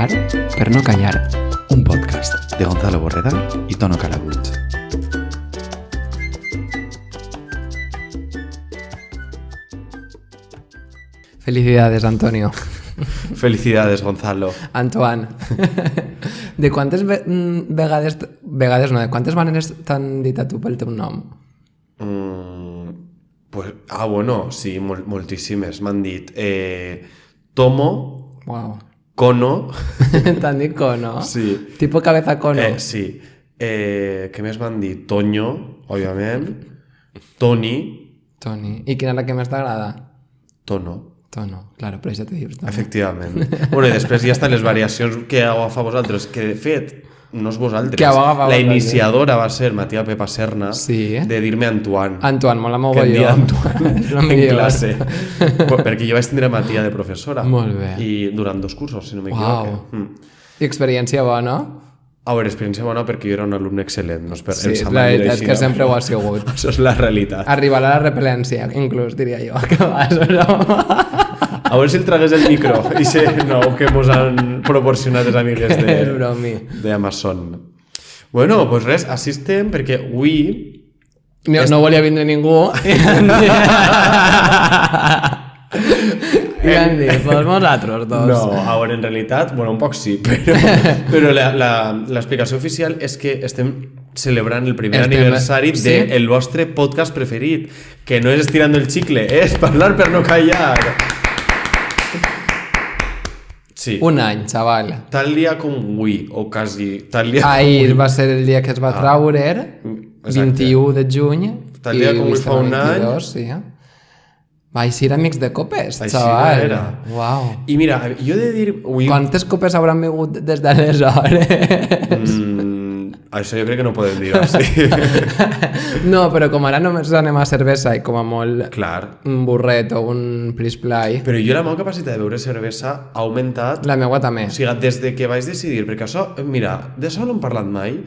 Parlar per no callar. Un podcast de Gonzalo Borreda y Tono Calabuig. Felicidades, Antonio. Felicidades, Gonzalo. Antoine. De quantes vegades no, de quantes maneres t'han dit a tu pel teu nom? Bueno, sí, moltíssimes. M'han dit Tomo, Wow. Cono. T'han dit Cono? Sí. Tipo cabeza Cono? Sí. Què més m'han dit? Toño, òbviament. Toni. Toni. I quina és la que més t'agrada? Tono. Tono, claro, però això t'ho dius. Tono. Efectivament. Bueno, i després ja estan les variacions que heu agafat vosaltres, que de fet no és vosaltres. Que heu agafat la vosaltres. iniciadora va ser Matia Pepa Serna, Sí. de dir-me Antoine. Antoine, molt la mogo Que em jo. dia Antoine És lo en millor. classe. Perquè jo vaig tindre Matia de professora. Molt bé. I durant 2 cursos, si no m'equivoque. Uau. I experiència bona? A veure, experiència bona perquè jo era un alumne excel·lent. No és per Sí, ens la amanir veritat així, que no? sempre ho ha sigut. Això és la realitat. Arribarà la repel·lència, inclús, diria jo. Que vas, no? A veure si el tragués el micro i sé nou que mos han proporcionat les amigues És bromi. d'Amazon. Bueno, doncs res, així estem perquè avui... No volia vindre ningú. I han dit, pues nosaltres dos. No, a veure, en realitat, bueno, un poc sí, però l'explicació oficial és que estem celebrant el primer aniversari del vostre podcast preferit, que no és Estirando el Chicle, és Parlar per no callar. Sí. Un any, xaval. Tal dia com avui, o quasi tal dia Ahir va ser el dia que es va traure, exacte. 21 de juny. Tal dia com avui fa un any. Sí. Va eixir Amics de Copes, Així xaval. era. Uau. I mira, jo he de dir... Avui... Quantes copes hauran begut des d'aleshores? Això jo crec que no podem dir així. No, però com ara només anem a cervesa i com a molt Clar. un burret o un plis-plai, Però jo la meva capacitat de beure cervesa ha augmentat. la meua també. O sigui, des de que vaig decidir, perquè això, mira, d'això no hem parlat mai,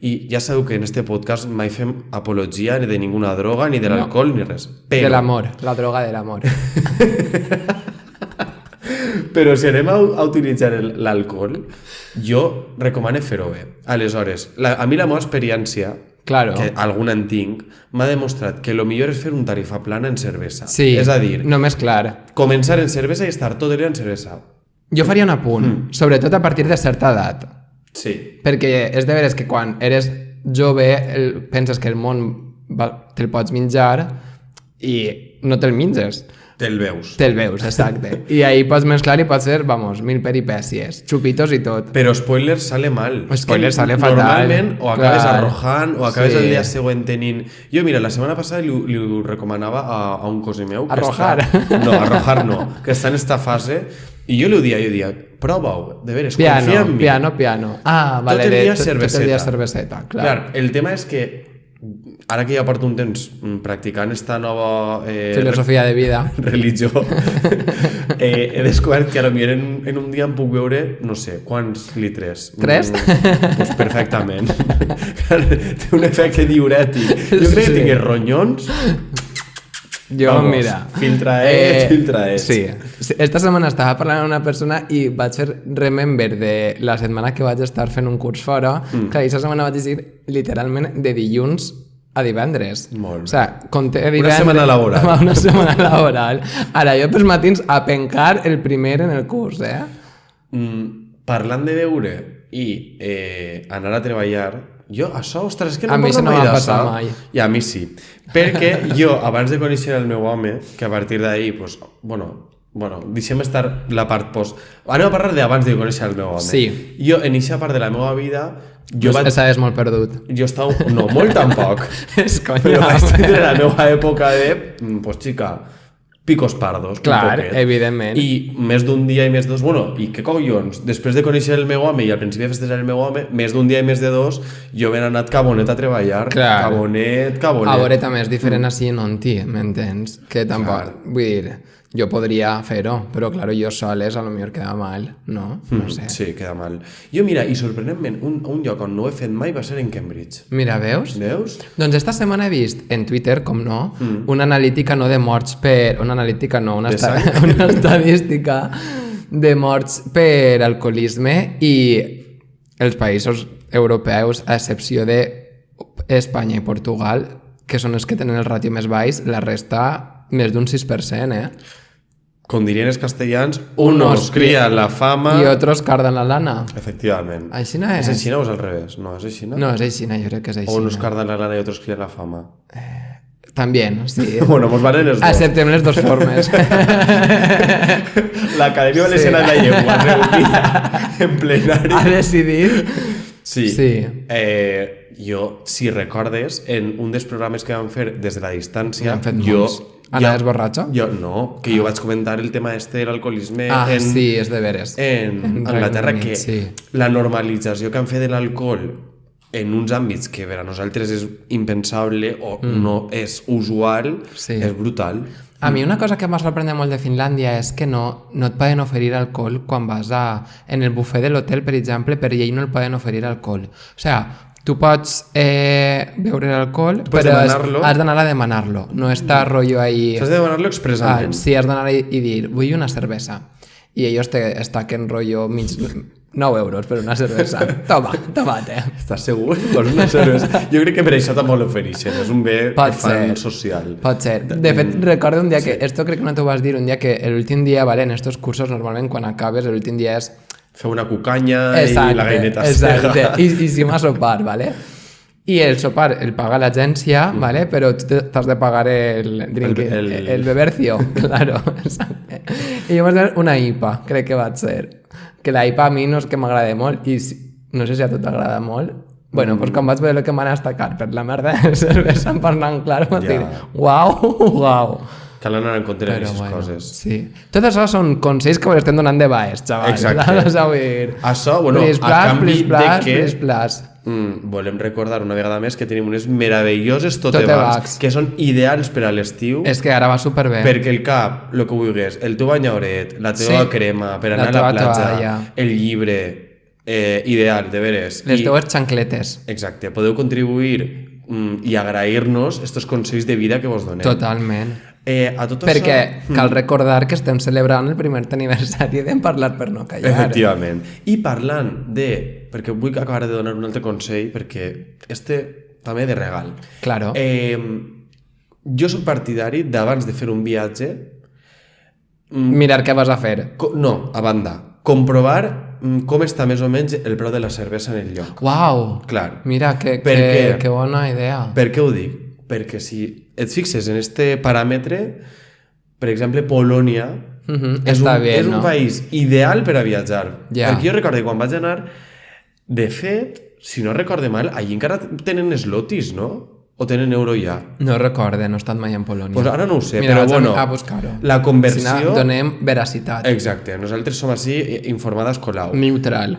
i ja sabeu que en este podcast mai fem apologia ni de ninguna droga, ni de l'alcohol, ni res. Però, De l'amor, la droga de l'amor. però si anem a utilitzar l'alcohol, jo recomano fer-ho bé. Aleshores, a mi la meva experiència, Claro. que alguna en tinc, m'ha demostrat que el millor és fer un tarifa plana en cervesa. Sí, És a dir, només clar. començar en cervesa i estar tot el dia en cervesa. Jo faria un apunt, sobretot a partir de certa edat. Sí. Perquè és de veres que quan eres jove penses que el món te'l pots menjar i no te'l menges. Te'l veus. Te'l veus, exacte. I ahí pots mesclar i pots fer, vamos, 1000 peripècies, xupitos i tot. Però spoiler sale mal. Spoiler És que sale fatal. Normalment o acabes Clar. arrojant o acabes Sí. el dia següent tenint... Jo, mira, la setmana passada li recomanava a un cosí meu... que Arrojar. No, arrojar no. Que està en esta fase i jo li dia, prova-ho, de veres, confia en mi. Piano. Ah, vale, Tot el dia tot el cerveseta. dia cerveseta, clar. Clar, el tema és que ara que ja porto un temps practicant esta nova Filosofia de vida. religió, he descobert que a lo millor en un dia em puc beure, no sé, quants litres? 3? Pues perfectament. Té un efecte diurètic. Jo crec que tingués ronyons. Jo, Vamos, mira... filtra. Sí. Esta setmana estava parlant amb una persona i vaig fer remember de la setmana que vaig estar fent un curs fora, que aquesta setmana vaig dir literalment de dilluns a divendres. Molt bé. O sigui, compte divendres... setmana laboral. Una setmana laboral. Ara, jo pels matins a pencar el primer en el curs, Parlant de beure i anar a treballar, jo, això, ostres, és que no A mi parlo això no mai m'ha d'això. passat mai. I a mi sí. Perquè jo, abans de conèixer el meu home, que a partir d'ahir, pues, bueno, deixem estar la part post... Anem a parlar d'abans de conèixer el meu home. Sí. Jo, en aquesta part de la meva vida, jo vaig... Estaves molt perdut. Jo estava... No, molt tampoc. És conya. Però vaig tindre la meva època de... Pues, xica, picos pardos. Clar, un poquet. evidentment. I més d'un dia i més de dos... Bueno, i què collons? Després de conèixer el meu home i al principi de festejar el meu home, més d'un dia i més de dos, jo ben anat cabonet a treballar. Clar. Cabonet. A veure, també és diferent així en Onti, m'entens? Que tampoc... Clar. Vull dir, jo podria fer-ho, però, claro, jo soles a lo millor queda mal, no? No sé. Sí, queda mal. Jo, mira, i sorprenentment, un lloc on no ho he fet mai va ser en Cambridge. Mira, veus? Veus? Doncs esta setmana he vist en Twitter, com no, una analítica no de morts per... Una analítica no, una estadística de morts per alcoholisme i els països europeus, a excepció d'Espanya i Portugal, que són els que tenen el ràtio més baix, la resta més d'un 6%, Com dirien els castellans, unos crían la fama... I otros cardan la lana. Efectivament. Així no és? És així o és al revés? No, és així, No, és així, jo crec que és així. O unos cardan la lana i otros crían la fama. También, sí. Bueno, pues valen els dos. Acceptem les dues formes. L'Acadèmia Valenciana de la Llengua reunida en plenari. Ha decidit... Sí. Sí. Jo, si recordes, en un dels programes que vam fer des de la distància... N'hem fet molts. Anaves borratxo? Jo no, que jo vaig comentar el tema de l'alcoholisme sí, és de veres. En Anglaterra, que sí. La normalització que han fet de l'alcohol en uns àmbits que per a nosaltres és impensable o no és usual, és brutal. A mi una cosa que em va sorprendre molt de Finlàndia és que no et poden oferir alcohol quan vas en el bufet de l'hotel, per exemple, per llei no el poden oferir alcohol. O sigui, tu pots beure l'alcohol, però has d'anar a demanar-lo. No està rotllo ahí... Has de demanar-lo expressament. Sí, has d'anar i dir, vull una cervesa. I ells te staquen rotllo 9 euros per una cervesa. Tomate. Estàs segur? Vols una cervesa? Jo crec que per això també l'ofereixen. És un bé que fan social. Pot ser. De fet, recordo un dia que... Esto crec que no t'ho vas dir un dia, que l'últim dia, vale, en estos cursos, normalment quan acabes, l'últim dia és... Fer una cucanya i la gallineta cega. Exacte, i si m'ha sopar, ¿vale? I el sopar el paga l'agència, ¿vale? Però tu t'has de pagar el drink, el bebercio, claro. I jo vaig fer una IPA, crec que va ser. Que la IPA a mi no és que m'agrada molt, i no sé si a tu t'agrada molt. Bueno, doncs quan vaig veure que m'han estacat per la merda de cervesa, parlant clar, vaig dir, uau. Cal anar en compte d'aquestes coses. Sí. Tot això són consells que us estem donant de baix, xaval. Exacte. Això, bueno, a canvi de que... volem recordar una vegada més que tenim unes meravelloses tote-bags que són ideals per a l'estiu. És que ara va superbé. Perquè el cap, el que vulguis, el teu banyaoret, la teva crema per anar a la platja, el llibre, ideal, de veres. Les teues xancletes. Exacte. Podeu contribuir i agrair-nos estos consells de vida que vos donem. Totalment. A tot perquè això... cal recordar que estem celebrant el primer aniversari d'en Parlar per no callar. Efectivament. I parlant de... Perquè vull acabar de donar un altre consell, perquè també de regal. Claro. Jo soc partidari d'abans de fer un viatge... Mirar què vas a fer. No, a banda. Comprovar com està més o menys el preu de la cervesa en el lloc. Uau! Clar. Mira, que bona idea. Per què ho dic? Perquè si et fixes en este paràmetre, per exemple, Polònia és un país ideal per a viatjar. Perquè jo recordo que quan vaig anar, de fet, si no recorde mal, allí encara tenen slotis, no? O tenen euro ja? No recorde, no he estat mai en Polònia. Pues ara no ho sé, però bueno, a buscar-ho. La conversió... Si no, donem veracitat. Exacte, nosaltres som així, informades colau. Neutral.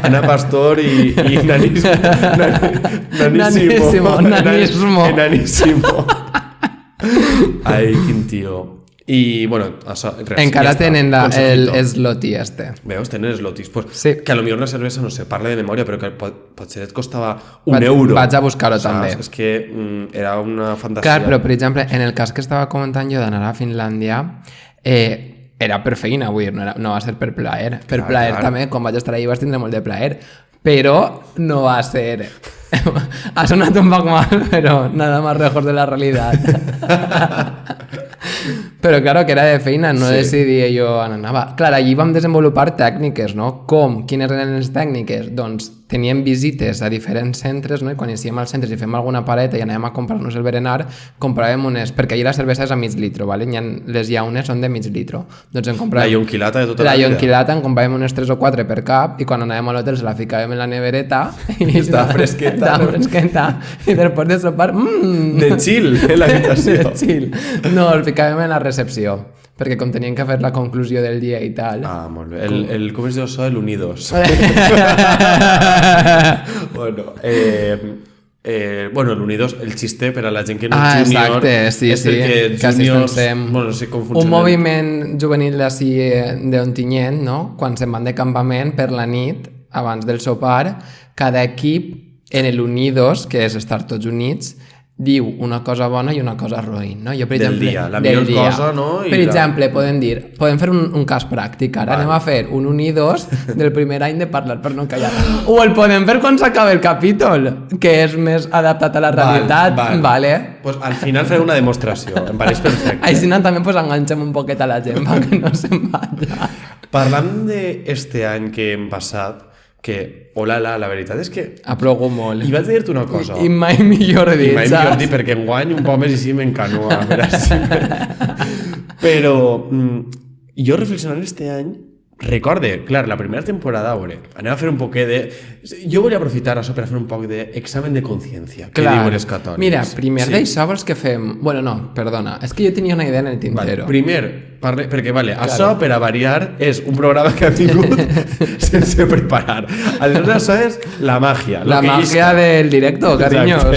Ana Pastor i Nanísimo. Ai, quin tio. I, bueno, això... Encara tenen el slotty este. Veus, tenen slotis. Pues, sí. Que a lo millor una cervesa, no sé, parla de memòria, però que potser et costava €1. Vaig a buscar-ho també. És que era una fantasia. Clar, però, per exemple, en el cas que estava comentant jo d'anar a Finlàndia, era per feina, vull dir, no va ser per plaer. Per plaer també, quan vaig estar allà vaig tindre molt de plaer. Però no va ser... Ha sonat un poc mal, però nada más lejos de la realidad. Però, claro, que era de feina, no decidia jo on anava. Clar, allí vam desenvolupar tècniques, no? Com? Quines eren les tècniques? Doncs teníem visites a diferents centres, no? I quan eixíem als centres i fem alguna pareta i anàvem a comprar-nos el berenar, compràvem unes... Perquè allà la cervesa és a mig litro, ¿vale? Les llaunes són de mig litro. Doncs en compràvem... La yonquilata de tota la vida. La yonquilata en compràvem unes 3 o 4 per cap i quan anàvem a l'hotel se la ficàvem en la nevereta i estava fresqueta. Estava fresqueta. I després de sopar... De chill, en l'habitació. De chill. No, el ficàvem en la recepció, perquè com tenien que fer la conclusió del dia i tal... Ah, molt bé. Com es diu això? El Unidos. Bueno, el Unidos, el xiste per a la gent que no és junior... Exacte, sí. Quasi pensem... Bueno, no sé com funciona. Un moviment juvenil d'ací d'Ontinyent, no? Quan se'n van de campament per la nit, abans del sopar, cada equip en el Unidos, que és estar tots units, diu una cosa bona i una cosa roïn, no? Jo, per Del exemple, dia, la millor cosa, no? Per exemple, podem fer un cas pràctic, ara anem a fer un 1 i 2 del primer any de parlar per no callar. O el podem fer quan s'acaba el capítol, que és més adaptat a la realitat, vale? Pues al final faré una demostració, em pareix perfecte. Així també pues, enganxem un poquet a la gent perquè no se'n vaya. Parlant d'este any que hem passat, que, la veritat és que... Ha plogut molt. I vaig dir-te una cosa. I mai millor dit, I mai millor dit, perquè enguany un poc més i sí m'encanoa. Però jo reflexionant este any, recorde, clar, la primera temporada, anem a fer un poquet de... Jo volia aprofitar això per a fer un poc d'examen de consciència, que diuen els catòlics. Mira, primer d'això vols que fem... Bueno, no, perdona, és que jo tenia una idea en el tintero. Primer, perquè això, per a variar, és un programa que ha vingut sense preparar. Aleshores, això és la màgia. La màgia del directo, cariños.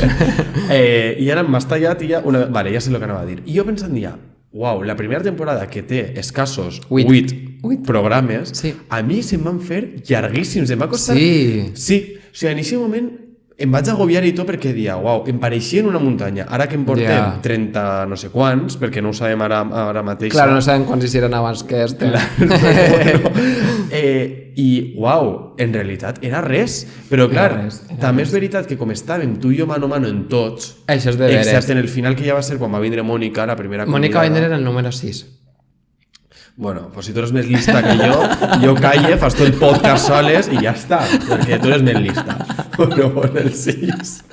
I ara m'has tallat i ja... Vale, ja sé el que anava a dir. I jo pensant ja, uau, la primera temporada que té escassos 8 programes, a mi se'm van fer llarguíssims, em va costar... Sí, o sigui, en aquest moment em vaig agobiar i tot perquè dia, uau, em pareixia en una muntanya, ara que em portem 30 no sé quants, perquè no ho sabem ara mateix. Clar, no sabem quants hi eren abans que este. I, uau, en realitat era res, però clar, també és veritat que com estàvem tu i jo mano a mano en tots, això és de veres, excepte en el final que ja va ser quan va vindre Mònica, la primera convidada. Mònica va vindre en el número 6. Bueno, pues si tu eres més lista que jo calle, fas tot el podcast soles i ja està, perquè tu eres més lista. Bueno, el 6.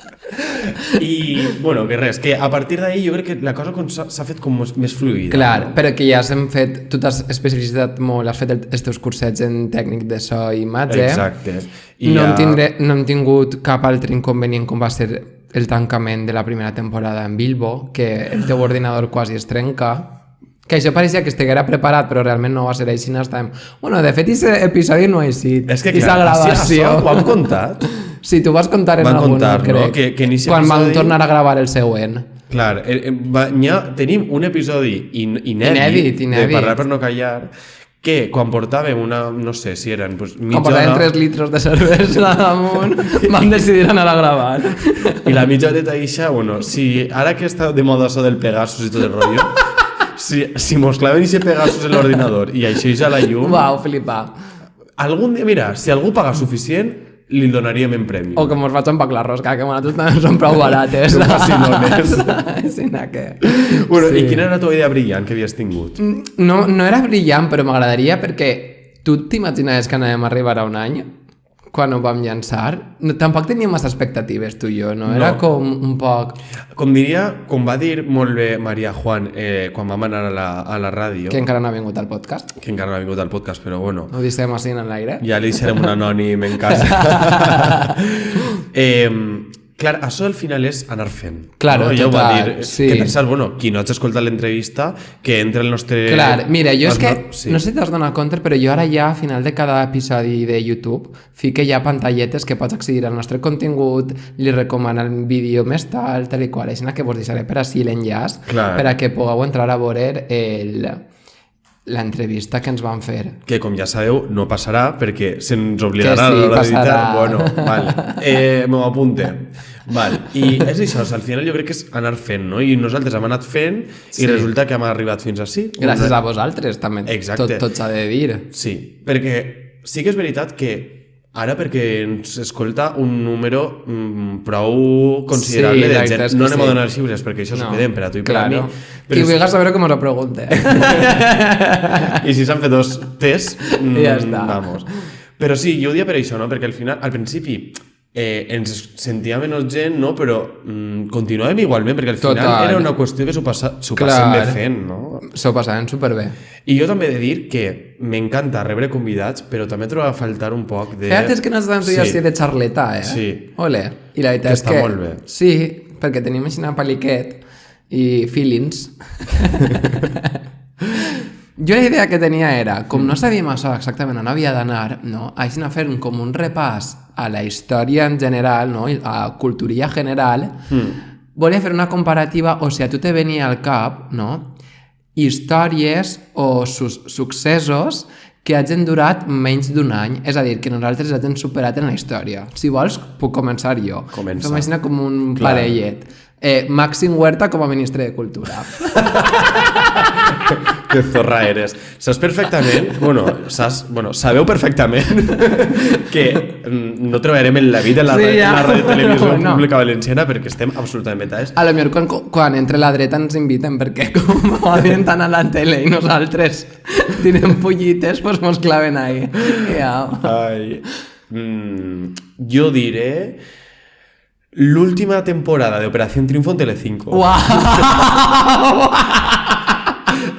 I, bueno, que res, que a partir d'ahí jo crec que la cosa s'ha fet com més fluida. Clar, però que ja s'hem fet, tu t'has especialitzat molt, has fet els teus cursets en tècnic de so i imatge. Exacte. I no hem tingut cap altre inconvenient com va ser el tancament de la primera temporada en Bilbo, que el teu ordinador quasi es trenca. Que això pareixia que estiguera preparat, però realment no va ser així. Estàvem... Bueno, de fet, aquest episodi no ha eixit. És que, clar, si això ho hem contat... Sí, tu vas contar en algun, crec. No? Que quan vam tornar a gravar el següent. Clar, tenim un episodi inèdit de Parlar per no callar, que quan portàvem una, no sé si eren mitja quan portàvem 3 litros de cervesa damunt, vam decidir anar a gravar. I la mitja de Taisha, bueno, si ara que està de moda això del Pegasus i tot el rotllo, si mos claven i se Pegasus en l'ordinador i això és a la llum... Uau, flipa. Algun dia, mira, si algú paga suficient, li donaríem en premi. O que mos faig un pack la rosca, que nosaltres també són prou barates. Són facilones. Bueno, sí. I quina era la teva idea brillant que havies tingut? No era brillant, però m'agradaria perquè tu t'imaginaves que anàvem a arribar a un any quan ho vam llançar? Tampoc teníem massa expectatives, tu i jo, no? Era com un poc... Com va dir molt bé Maria Juan quan vam anar a la ràdio... Que encara no ha vingut al podcast. Que encara no ha vingut al podcast, però bueno... Ho deixem així en l'aire. Ja li deixarem un anònim en casa. Clar, això al final és anar fent. Claro, no? total, va dir, sí. Que pensar, bueno, qui no hagi escoltat l'entrevista, que entre el nostre... Clar, mira, jo és que, no sé si t'has donat compte, però jo ara ja, a final de cada episodi de YouTube, fique ja pantalletes que pots accedir al nostre contingut, li recomana el vídeo més tal i qual, així que vos deixaré per així l'enllaç, per a que pugueu entrar a veure l'entrevista que ens van fer. Que, com ja sabeu, no passarà perquè se'ns oblidarà a l'hora d'editar. Bueno, vale. M'ho apunte. Vale. I és això, al final jo crec que és anar fent, no? I nosaltres hem anat fent i resulta que hem arribat fins ací. Gràcies a vosaltres, també. Exacte. Tot s'ha de dir. Sí, perquè sí que és veritat que ara perquè ens escolta un número prou considerable de gent. No anem a donar xifres perquè això s'ho quedem per a tu i per a mi. I vulguis saber com us ho pregunte. I si s'han fet 2 tests, ja està. Vamos. Però sí, jo ho dia per això, no? Perquè al final, al principi, ens sentia menys gent, no? Però continuàvem igualment, perquè al final era una qüestió que s'ho passem bé fent, no? S'ho passàvem superbé. I jo també he de dir que m'encanta rebre convidats, però també trobo a faltar un poc de... Fíjate, és que no has d'entrar així de xarleta, Sí. Ole. I la veritat és que... està molt bé. Sí, perquè tenim així una paliquet i feelings. Jo la idea que tenia era, com no sabíem això exactament on havia d'anar, no? Així anar fent com un repàs a la història en general, no? A culturia general, volia fer una comparativa, o sigui, a tu te venia al cap, no? Històries o successos que hagin durat menys d'un any, és a dir, que nosaltres hagin superat en la història. Si vols, puc començar jo. Comença. S'imagina com un parellet. Màxim Huerta com a ministre de Cultura. Que zorra eres. Saps perfectament, sabeu perfectament que no treballarem en la vida en la ràdio televisió pública valenciana perquè estem absolutament vetades. A lo millor quan entre la dreta ens inviten, perquè com odien tant a la tele i nosaltres tinem pollites, pues mos claven ahí. Ai. Jo diré l'última temporada de Operación Triunfo en Telecinco. Uau!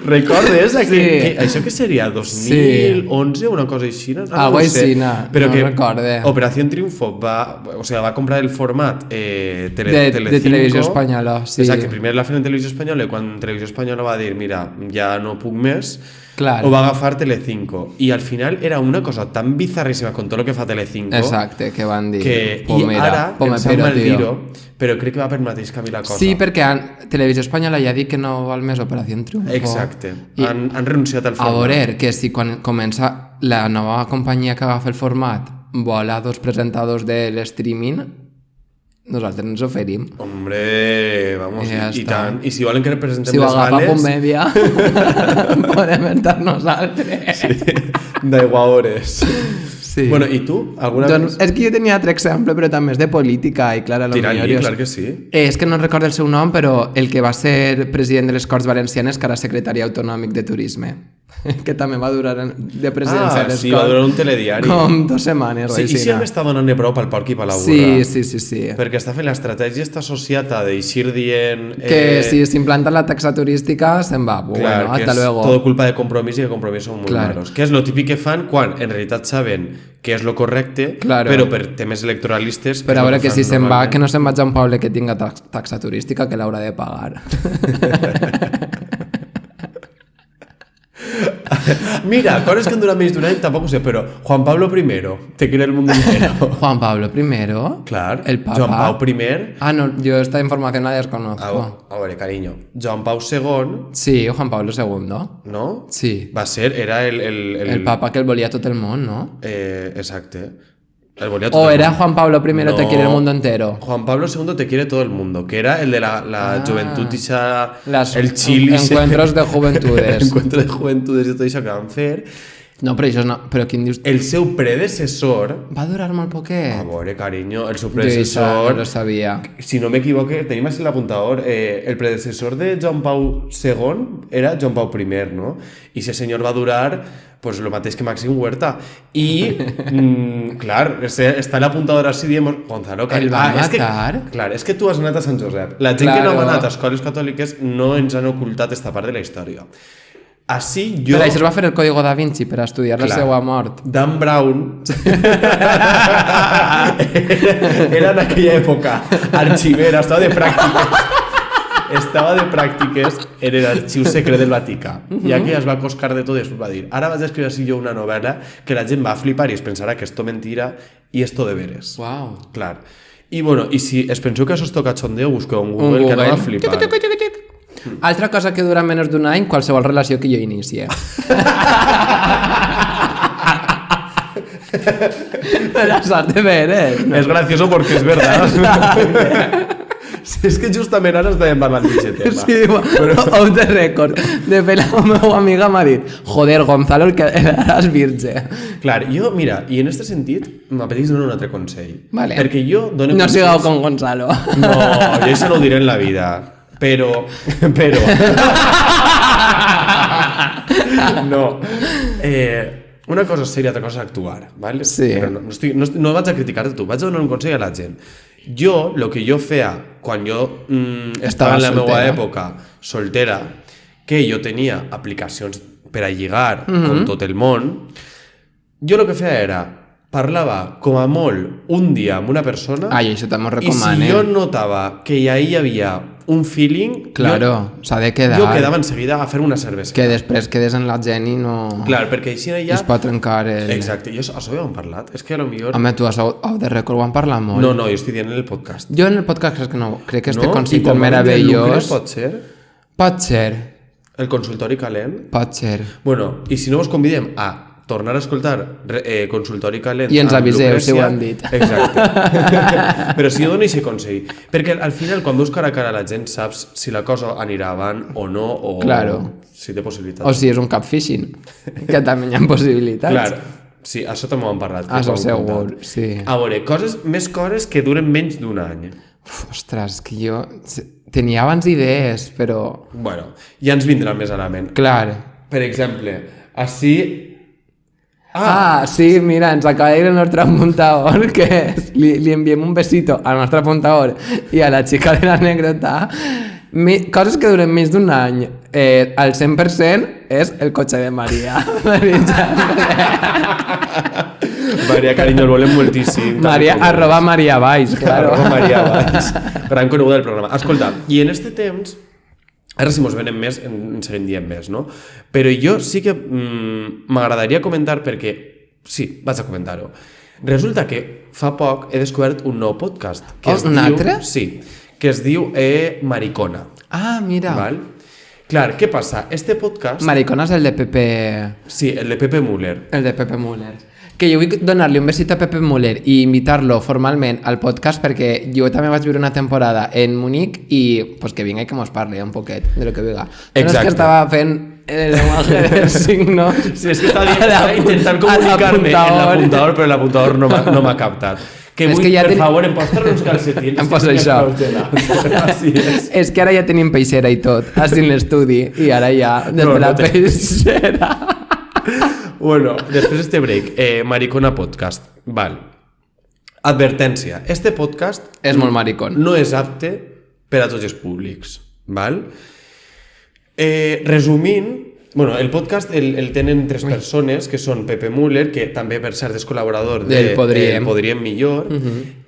Recordes? Això que seria? 2011 o una cosa així? Algo així, però que recorde. Operación Triunfo va comprar el format Telecinco. De Televisió Espanyola, sí. Exacte, primer la feien en Televisió Espanyola i quan Televisió Espanyola va dir, mira, ja no puc més, claro, ho va agafar Telecinco. I al final era una cosa tan bizarríssima con tot el que fa Telecinco. Exacte, que van dir. I ara em sap mal dir-ho, però crec que va per mateix camí la cosa. Sí, perquè Televisió Espanyola ja ha dit que no vol més Operació Triunfo. Exacte. Han renunciat al format. A veure, que si quan comença la nova companyia que agafa el format vol a 2 presentadors de l'streaming, nosaltres ens oferim. Hombre, vamos, i tant. I si volen que representem si les gales... Si ho agafa Pomèdia, podem entrar nosaltres. Sí, d'aiguaores. Sí. Bueno, i tu? Doncs és que jo tenia altre exemple, però també és de política i clar, Tirant-li, clar que sí. És que no recordo el seu nom, però el que va ser president de les Corts Valencianes, que era secretari autonòmic de Turisme, que també va durar de presidència de les Corts. Va durar un telediari. Com 2 setmanes. Sí, i si ja m'està donant-ne prou pel porc i per la burra. Sí. Perquè està fent l'estratègia, està associada a d'eixir dient... Que si s'implanta la taxa turística, se'n va. Clar, bueno, que és tot culpa de Compromís i que Compromís són molt malos. Que és lo típic que fan quan en realitat saben que és lo correcte, però per temes electoralistes... Però a veure que si se'n va, que no se'n vaig a un poble que tinga taxa turística, que l'haurà de pagar. Mira, coses que han durat menys d'un any tampoc ho sé, però Juan Pablo I te quiere el mundo entero. Juan Pablo I? Clar, el papa. Joan Pau I. Ah, no, yo esta información la desconozco. A ver, cariño, Joan Pau II... Sí, Juan Pablo II. No? Sí. Era el... El papa que el volia tot el món, no? Exacte. O era Juan Pablo I te quiere el mundo entero. Juan Pablo II te quiere todo el mundo, que era el de la juventud y el chili. Encuentros de juventudes. Encuentros de juventudes i tot això que van fer. No, però això no... Però quin dius... El seu predecessor... Va durar molt poquet. A veure, carinyo, el seu predecessor... Jo no lo sabia. Si no m'equivoque, tenim així l'apuntador, el predecessor de Joan Pau II era Joan Pau I, no? I ese senyor va durar... pues lo mateix que Màxim Huerta. I, clar, està l'apuntador així, diem, Gonzalo, el va matar? És que tu has anat a Sant Josep. La gent que no ha anat a escoles catòliques no ens han ocultat esta part de la història. Així jo... Però això es va fer el Código da Vinci per estudiar la seva mort. Dan Brown era en aquella època arxivera, estava de pràctiques en l'arxiu secret del Vaticà. I aquí es va coscar de tot i després va dir, ara vaig a escriure així jo una novel·la que la gent va flipar i es pensarà que esto mentira i esto de veres. Wow. Clar. I bueno, i si es penseu que això és cachondeo, busqueu en Google que no va flipar. Altra cosa que dura menys d'un any, qualsevol relació que jo inicie. La sort de veres. Es gracioso porque es verdad. És que justament ara estàvem parlant d'aquest tema. Sí, off the record. De fet, la meva amiga m'ha dit joder, Gonzalo, el que eres virge. Clar, jo, mira, i en aquest sentit m'apeteix donar un altre consell. Vale. Perquè jo dono no sigueu con Gonzalo. No, jo això no ho diré en la vida. Però... No. Una cosa és ser i altra cosa és actuar, ¿vale? Sí. Però no vaig a criticar-te tu, vaig a donar un consell a la gent. Jo, el que jo feia quan jo estava en la meva època soltera, que jo tenia aplicacions per a lligar com tot el món, jo el que feia era parlava com a molt un dia amb una persona. Ai, això també ho i recomano. Si jo notava que ahí hi havia un feeling, claro, s'ha de quedar. Jo quedava en seguida a fer una cervesa. Que després quedes en la gent i no... Clar, perquè així ja... es pot trencar el... Exacte, i això ho hem parlat. És que a lo millor... Home, tu off the record ho han parlat molt. No, jo estic dient en el podcast. Jo en el podcast crec que no. Crec que este concepte meravellós... Pot ser? Pot ser. El consultori calent? Pot ser. Bueno, i si no vos convidem a tornar a escoltar Consultori Calent i ens amb aviseu Lucrècia. si ho han dit. Exacte. Però si jo dono aquest consell, perquè al final quan veus cara a cara la gent saps si la cosa anirà avant o no, o Claro. si té possibilitats. O si és un catfishing, que també hi ha possibilitats. Clar, sí, això també ho hem parlat. Això ho hem segur, contat. sí. A veure, més coses que duren menys d'un any. Ostres, que jo tenia abans idees, però... Bueno, ja ens vindrà més a la ment. Clar. Per exemple, així... Sí, mira, ens acaba de dir el nostre apuntador que li enviem un besito al nostre apuntador i a la xica de l'anècdota. Coses que duren més d'un any. Al 100% és el cotxe de Maria. Maria, carinyo, el volem moltíssim. Maria, @Maria Valls, claro. Maria Valls, gran coneguda del programa. Escolta, i en este temps, ara si mos venen més, en seguim dient més, no? Però jo sí que m'agradaria comentar perquè... Sí, vaig a comentar-ho. Resulta que fa poc he descobert un nou podcast. Un altre? Sí, que es diu Maricona. Ah, mira. Val? Clar, què passa? Este podcast... Maricona és el de Pepe... Sí, el de Pepe Müller. El de Pepe Müller. Que jo vull donar-li un besit a Pepe Müller i invitar-lo formalment al podcast perquè jo també vaig viure una temporada en Munic i pues, que vinga i que mos parli un poquet de lo que viga. No és que estava fent el lenguaje del signo. Sí, és que estava intentant comunicar-me en l'apuntador, però l'apuntador no m'ha captat. Que vull, ja per favor, em pots treure uns calcetins? Em poso això. És que ara ja tenim peixera i tot, així en l'estudi, i ara ja, des de la peixera... Bueno, després este break, Maricona Podcast, val. Advertència, este podcast... És molt maricón. No és apte per a tots els públics, val? Resumint, bueno, el podcast el tenen tres persones, que són Pepe Müller, que també per cert és col·laborador de Podríem Millor,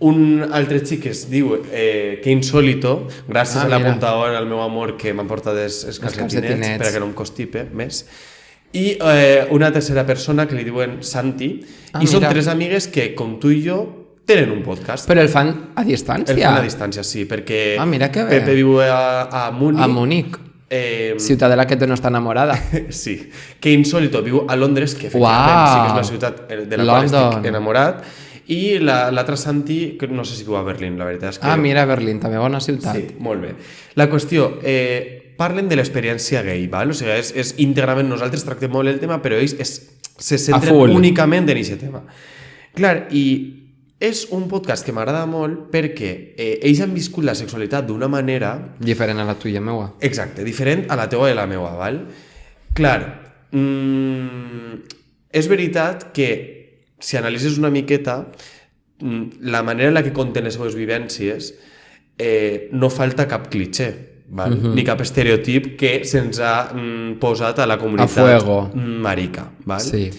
un altre xic que es diu Que Insólito, gràcies a l'apuntador, al meu amor, que m'han portat els calcetinets, perquè no em constipe més. I una tercera persona que li diuen Santi, i són tres amigues que, com tu i jo, tenen un podcast. Però el fan a distància? El fan a distància, sí, perquè mira que bé. Pepe viu a Múnich. A Múnich. Ciutat de la que no està enamorada. Sí. Que Insólito viu a Londres, que efectivament sí que és la ciutat de la qual estic enamorat. I l'altra Santi, que no sé si viu a Berlín, la veritat és que... Mira, Berlín, també bona ciutat. Sí, molt bé. La qüestió... parlen de l'experiència gay, val? O sigui, és íntegrament, nosaltres tractem molt el tema, però ells se centren únicament en aquest tema. Clar, i és un podcast que m'agrada molt perquè ells han viscut la sexualitat d'una manera... Diferent a la tuya, meua. Exacte, diferent a la teua i la meua, val? Clar, és veritat que si analitzes una miqueta, la manera en la que conten les seves vivències no falta cap clitxé. Val? Ni cap estereotip que se'ns ha posat a la comunitat marica. Val? Sí.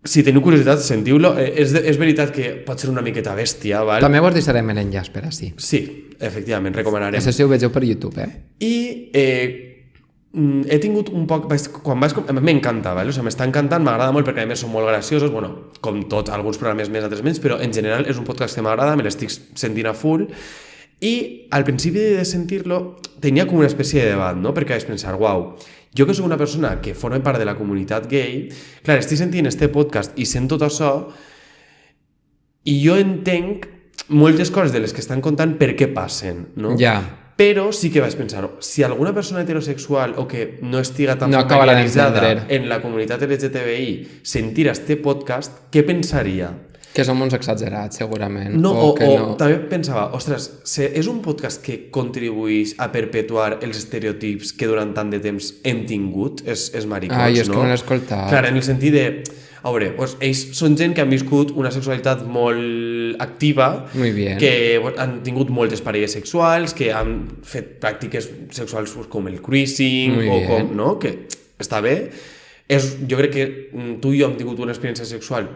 Si teniu curiositat, sentiu-lo. És veritat que pot ser una miqueta bèstia. Val? També vos deixarem l'enllaç per així. Sí, efectivament, recomanarem. Això si ho vegeu per YouTube, I he tingut un poc... M'encanta, val? O sigui, m'està encantant, m'agrada molt perquè a més són molt graciosos, bueno, com tots, alguns programes més, altres menys, però en general és un podcast que m'agrada, me l'estic sentint a full. I al principi de sentir-lo tenia com una espècie de debat, no? Perquè vaig pensar, uau, jo que soc una persona que forma part de la comunitat gay, clar, estic sentint este podcast i sent tot això i jo entenc moltes coses de les que estan contant per què passen, no? Ja. Però sí que vaig pensar, si alguna persona heterosexual o que no estiga tan familiaritzada en la comunitat LGTBI sentir este podcast, què pensaria? Que som uns exagerats, segurament. No, també pensava, ostres, és un podcast que contribueix a perpetuar els estereotips que durant tant de temps hem tingut, és maricons, no? És que no l'he escoltat. Clar, en el sentit de... A veure, doncs, ells són gent que han viscut una sexualitat molt activa, que han tingut moltes parelles sexuals, que han fet pràctiques sexuals com el cruising, o com, no? Que està bé. Jo crec que tu i jo hem tingut una experiència sexual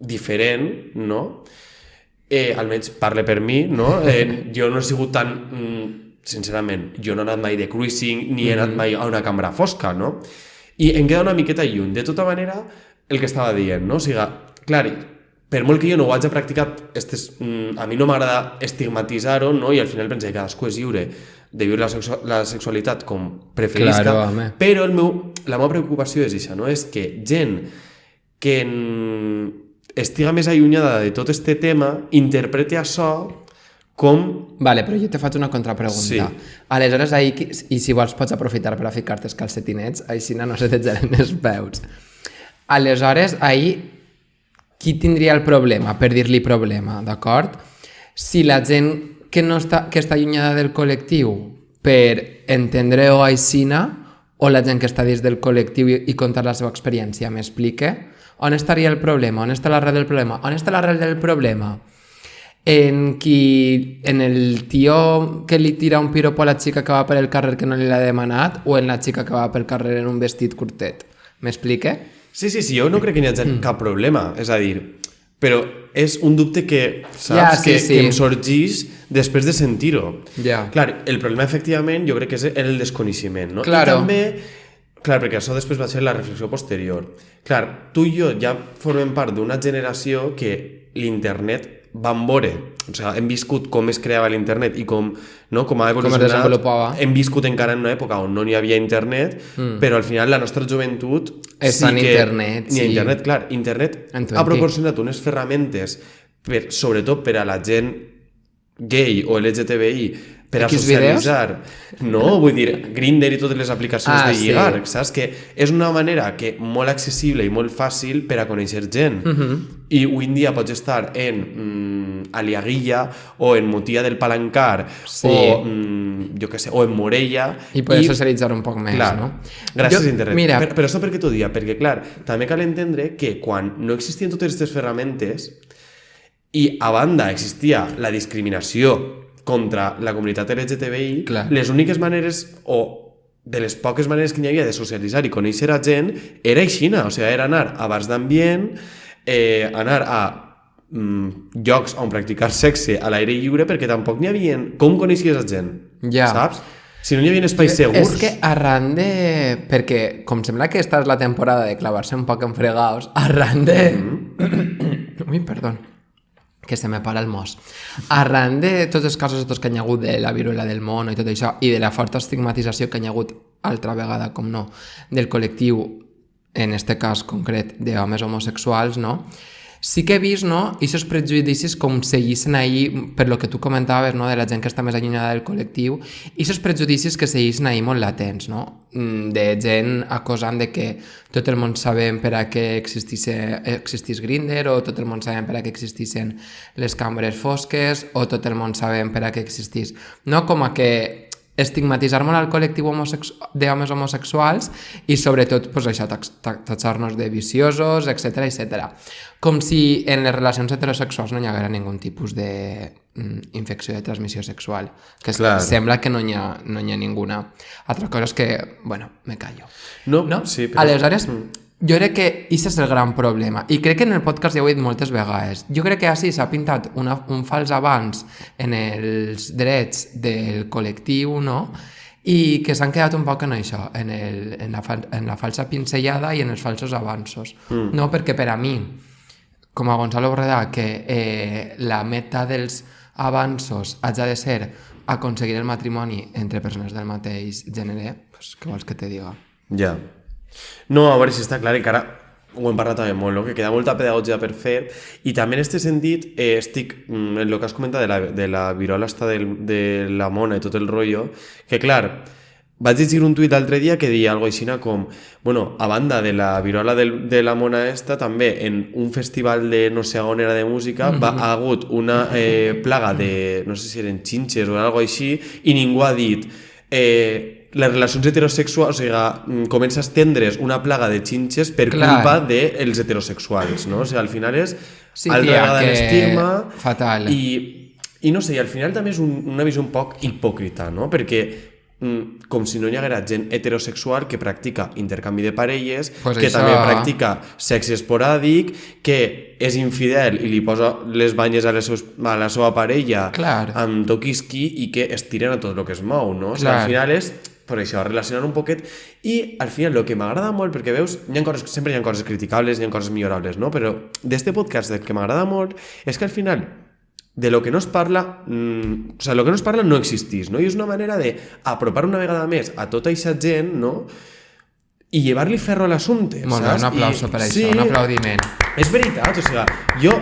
diferent, no? Almenys parle per mi, no? Jo no he sigut tan... Sincerament, jo no he anat mai de cruising ni he anat mai a una cambra fosca, no? I em queda una miqueta lluny. De tota manera, el que estava dient, no? O sigui, clar, per molt que jo no ho haig practicat, a mi no m'agrada estigmatitzar-ho, no? I al final penso que cadascú és lliure de viure la sexualitat com preferisca, però la meva preocupació és això, no? És que gent que estiga més allunyada de tot este tema, interprete això com... Vale, però jo te faig una contrapregunta. Sí. Aleshores, ahir, i si vols pots aprofitar per a ficar-te els calcetinets, així no se t'exageren els peus. Aleshores, ahir, qui tindria el problema, per dir-li problema, d'acord? Si la gent que està allunyada del col·lectiu per entendre-ho aixina, o la gent que està dins del col·lectiu i contar la seva experiència, m'explique? On estaria el problema? On està l'arrel del problema? On està l'arrel del problema? En el tio que li tira un piropo a la xica que va per el carrer que no li l'ha demanat, o en la xica que va pel carrer en un vestit curtet? M'explique? Sí, jo no crec que hi hagi cap problema, és a dir, però és un dubte que, saps, que em sorgeix després de sentir-ho. Clar, el problema, efectivament, jo crec que és el desconeixement, no? Claro. I també, clar, perquè això després va ser la reflexió posterior. Clar, tu i jo ja formem part d'una generació que l'internet vam veure, o sigui, hem viscut com es creava l'internet i com ha evolucionat. Hem viscut encara en una època on no n'hi havia internet, però al final la nostra joventut està en internet. Ni internet, clar. Internet ha proporcionat unes ferramentes, sobretot per a la gent gay o LGTBI, per a socialitzar. No, vull dir, Grindr i totes les aplicacions de lligar, saps? Que és una manera molt accessible i molt fàcil per a conèixer gent. I avui en dia pots estar en Aliaguilla o en Motia del Palancar o, jo què sé, o en Morella. I poder socialitzar un poc més, no? Gràcies a internet. Mira, però això per què t'ho dia? Perquè, clar, també cal entendre que quan no existien totes aquestes ferramentes i a banda existia la discriminació contra la comunitat LGTBI, les úniques maneres o de les poques maneres que hi havia de socialitzar i conèixer a gent era aixina, o sigui, era anar a bars d'ambient, anar a llocs on practicar sexe a l'aire lliure, perquè tampoc n'hi havia... Com coneixies a gent? Saps? Si no hi havia espais segurs... És que arran de... Perquè, com sembla que esta és la temporada de clavar-se un poc en fregaos, arran de... Ui, perdó, que se me para el mos. Arran de tots els casos que hi ha hagut de la viruela del mono i tot això, i de la forta estigmatització que hi ha hagut altra vegada, com no, del col·lectiu, en este cas concret, d'homes homosexuals, no? Sí que he vist, no, aquests prejudicis com seguissin ahir, per lo que tu comentaves, no, de la gent que està més allunyada del col·lectiu, aquests prejudicis que seguissin ahir molt latents, no? De gent acusant de que tot el món sabem per a què existís Grindr, o tot el món sabem per a què existissin les cambres fosques, o tot el món sabem per a què existís. No, com a que estigmatitzar molt al col·lectiu d'homes homosexuals i sobretot pues, això, tatxar-nos de viciosos, etc. Com si en les relacions heterosexuals no hi haguera ningú tipus d'infecció de transmissió sexual, que sembla que no hi ha ninguna. Altra cosa és que, bueno, me callo. No? Sí, però... Aleshores, jo crec que aquest és el gran problema, i crec que en el podcast ja ho he dit moltes vegades. Jo crec que així s'ha pintat un fals avanç en els drets del col·lectiu, no? I que s'han quedat un poc en això, en la falsa pinzellada i en els falsos avanços. No, perquè per a mi, com a Gonzalo Borredà, que la meta dels avanços hagi de ser aconseguir el matrimoni entre persones del mateix gènere, pues, què vols que te diga? Ja. No, a veure si està clar, encara ho hem parlat també molt, no? Que queda molta pedagogia per fer, i també en aquest sentit estic en el que has comentat de la virola de la mona i tot el rotllo, que clar, vaig llegir un tuit l'altre dia que deia alguna cosa així com, bueno, a banda de la virola de la mona esta, també en un festival de no sé on era de música ha hagut una plaga de, no sé si eren xinxes o alguna cosa així, i ningú ha dit les relacions heterosexuals, o sigui, comença a estendre's una plaga de xinxes per culpa dels heterosexuals, no? O sigui, al final és altra vegada l'estigma fatal. I no sé, i al final també és una visió un poc hipòcrita, no? Perquè com si no hi haguera gent heterosexual que practica intercanvi de parelles, pues que també practica sexe esporàdic, que és infidel i li posa les banyes a la seva parella amb toquisqui i que estiren a tot el que es mou, no? O sigui, al final és per això, relacionar un poquet, i al final el que m'agrada molt, perquè veus, sempre hi ha coses criticables, hi ha coses millorables, no? Però d'este podcast el que m'agrada molt és que al final de lo que no es parla, o sigui, lo que no es parla no existís, no? I és una manera d'apropar una vegada més a tota aquesta gent, no? i llevar-li ferro a l'assumpte, saps? Molt bé, un aplauso per això, un aplaudiment. És veritat, o sigui, jo,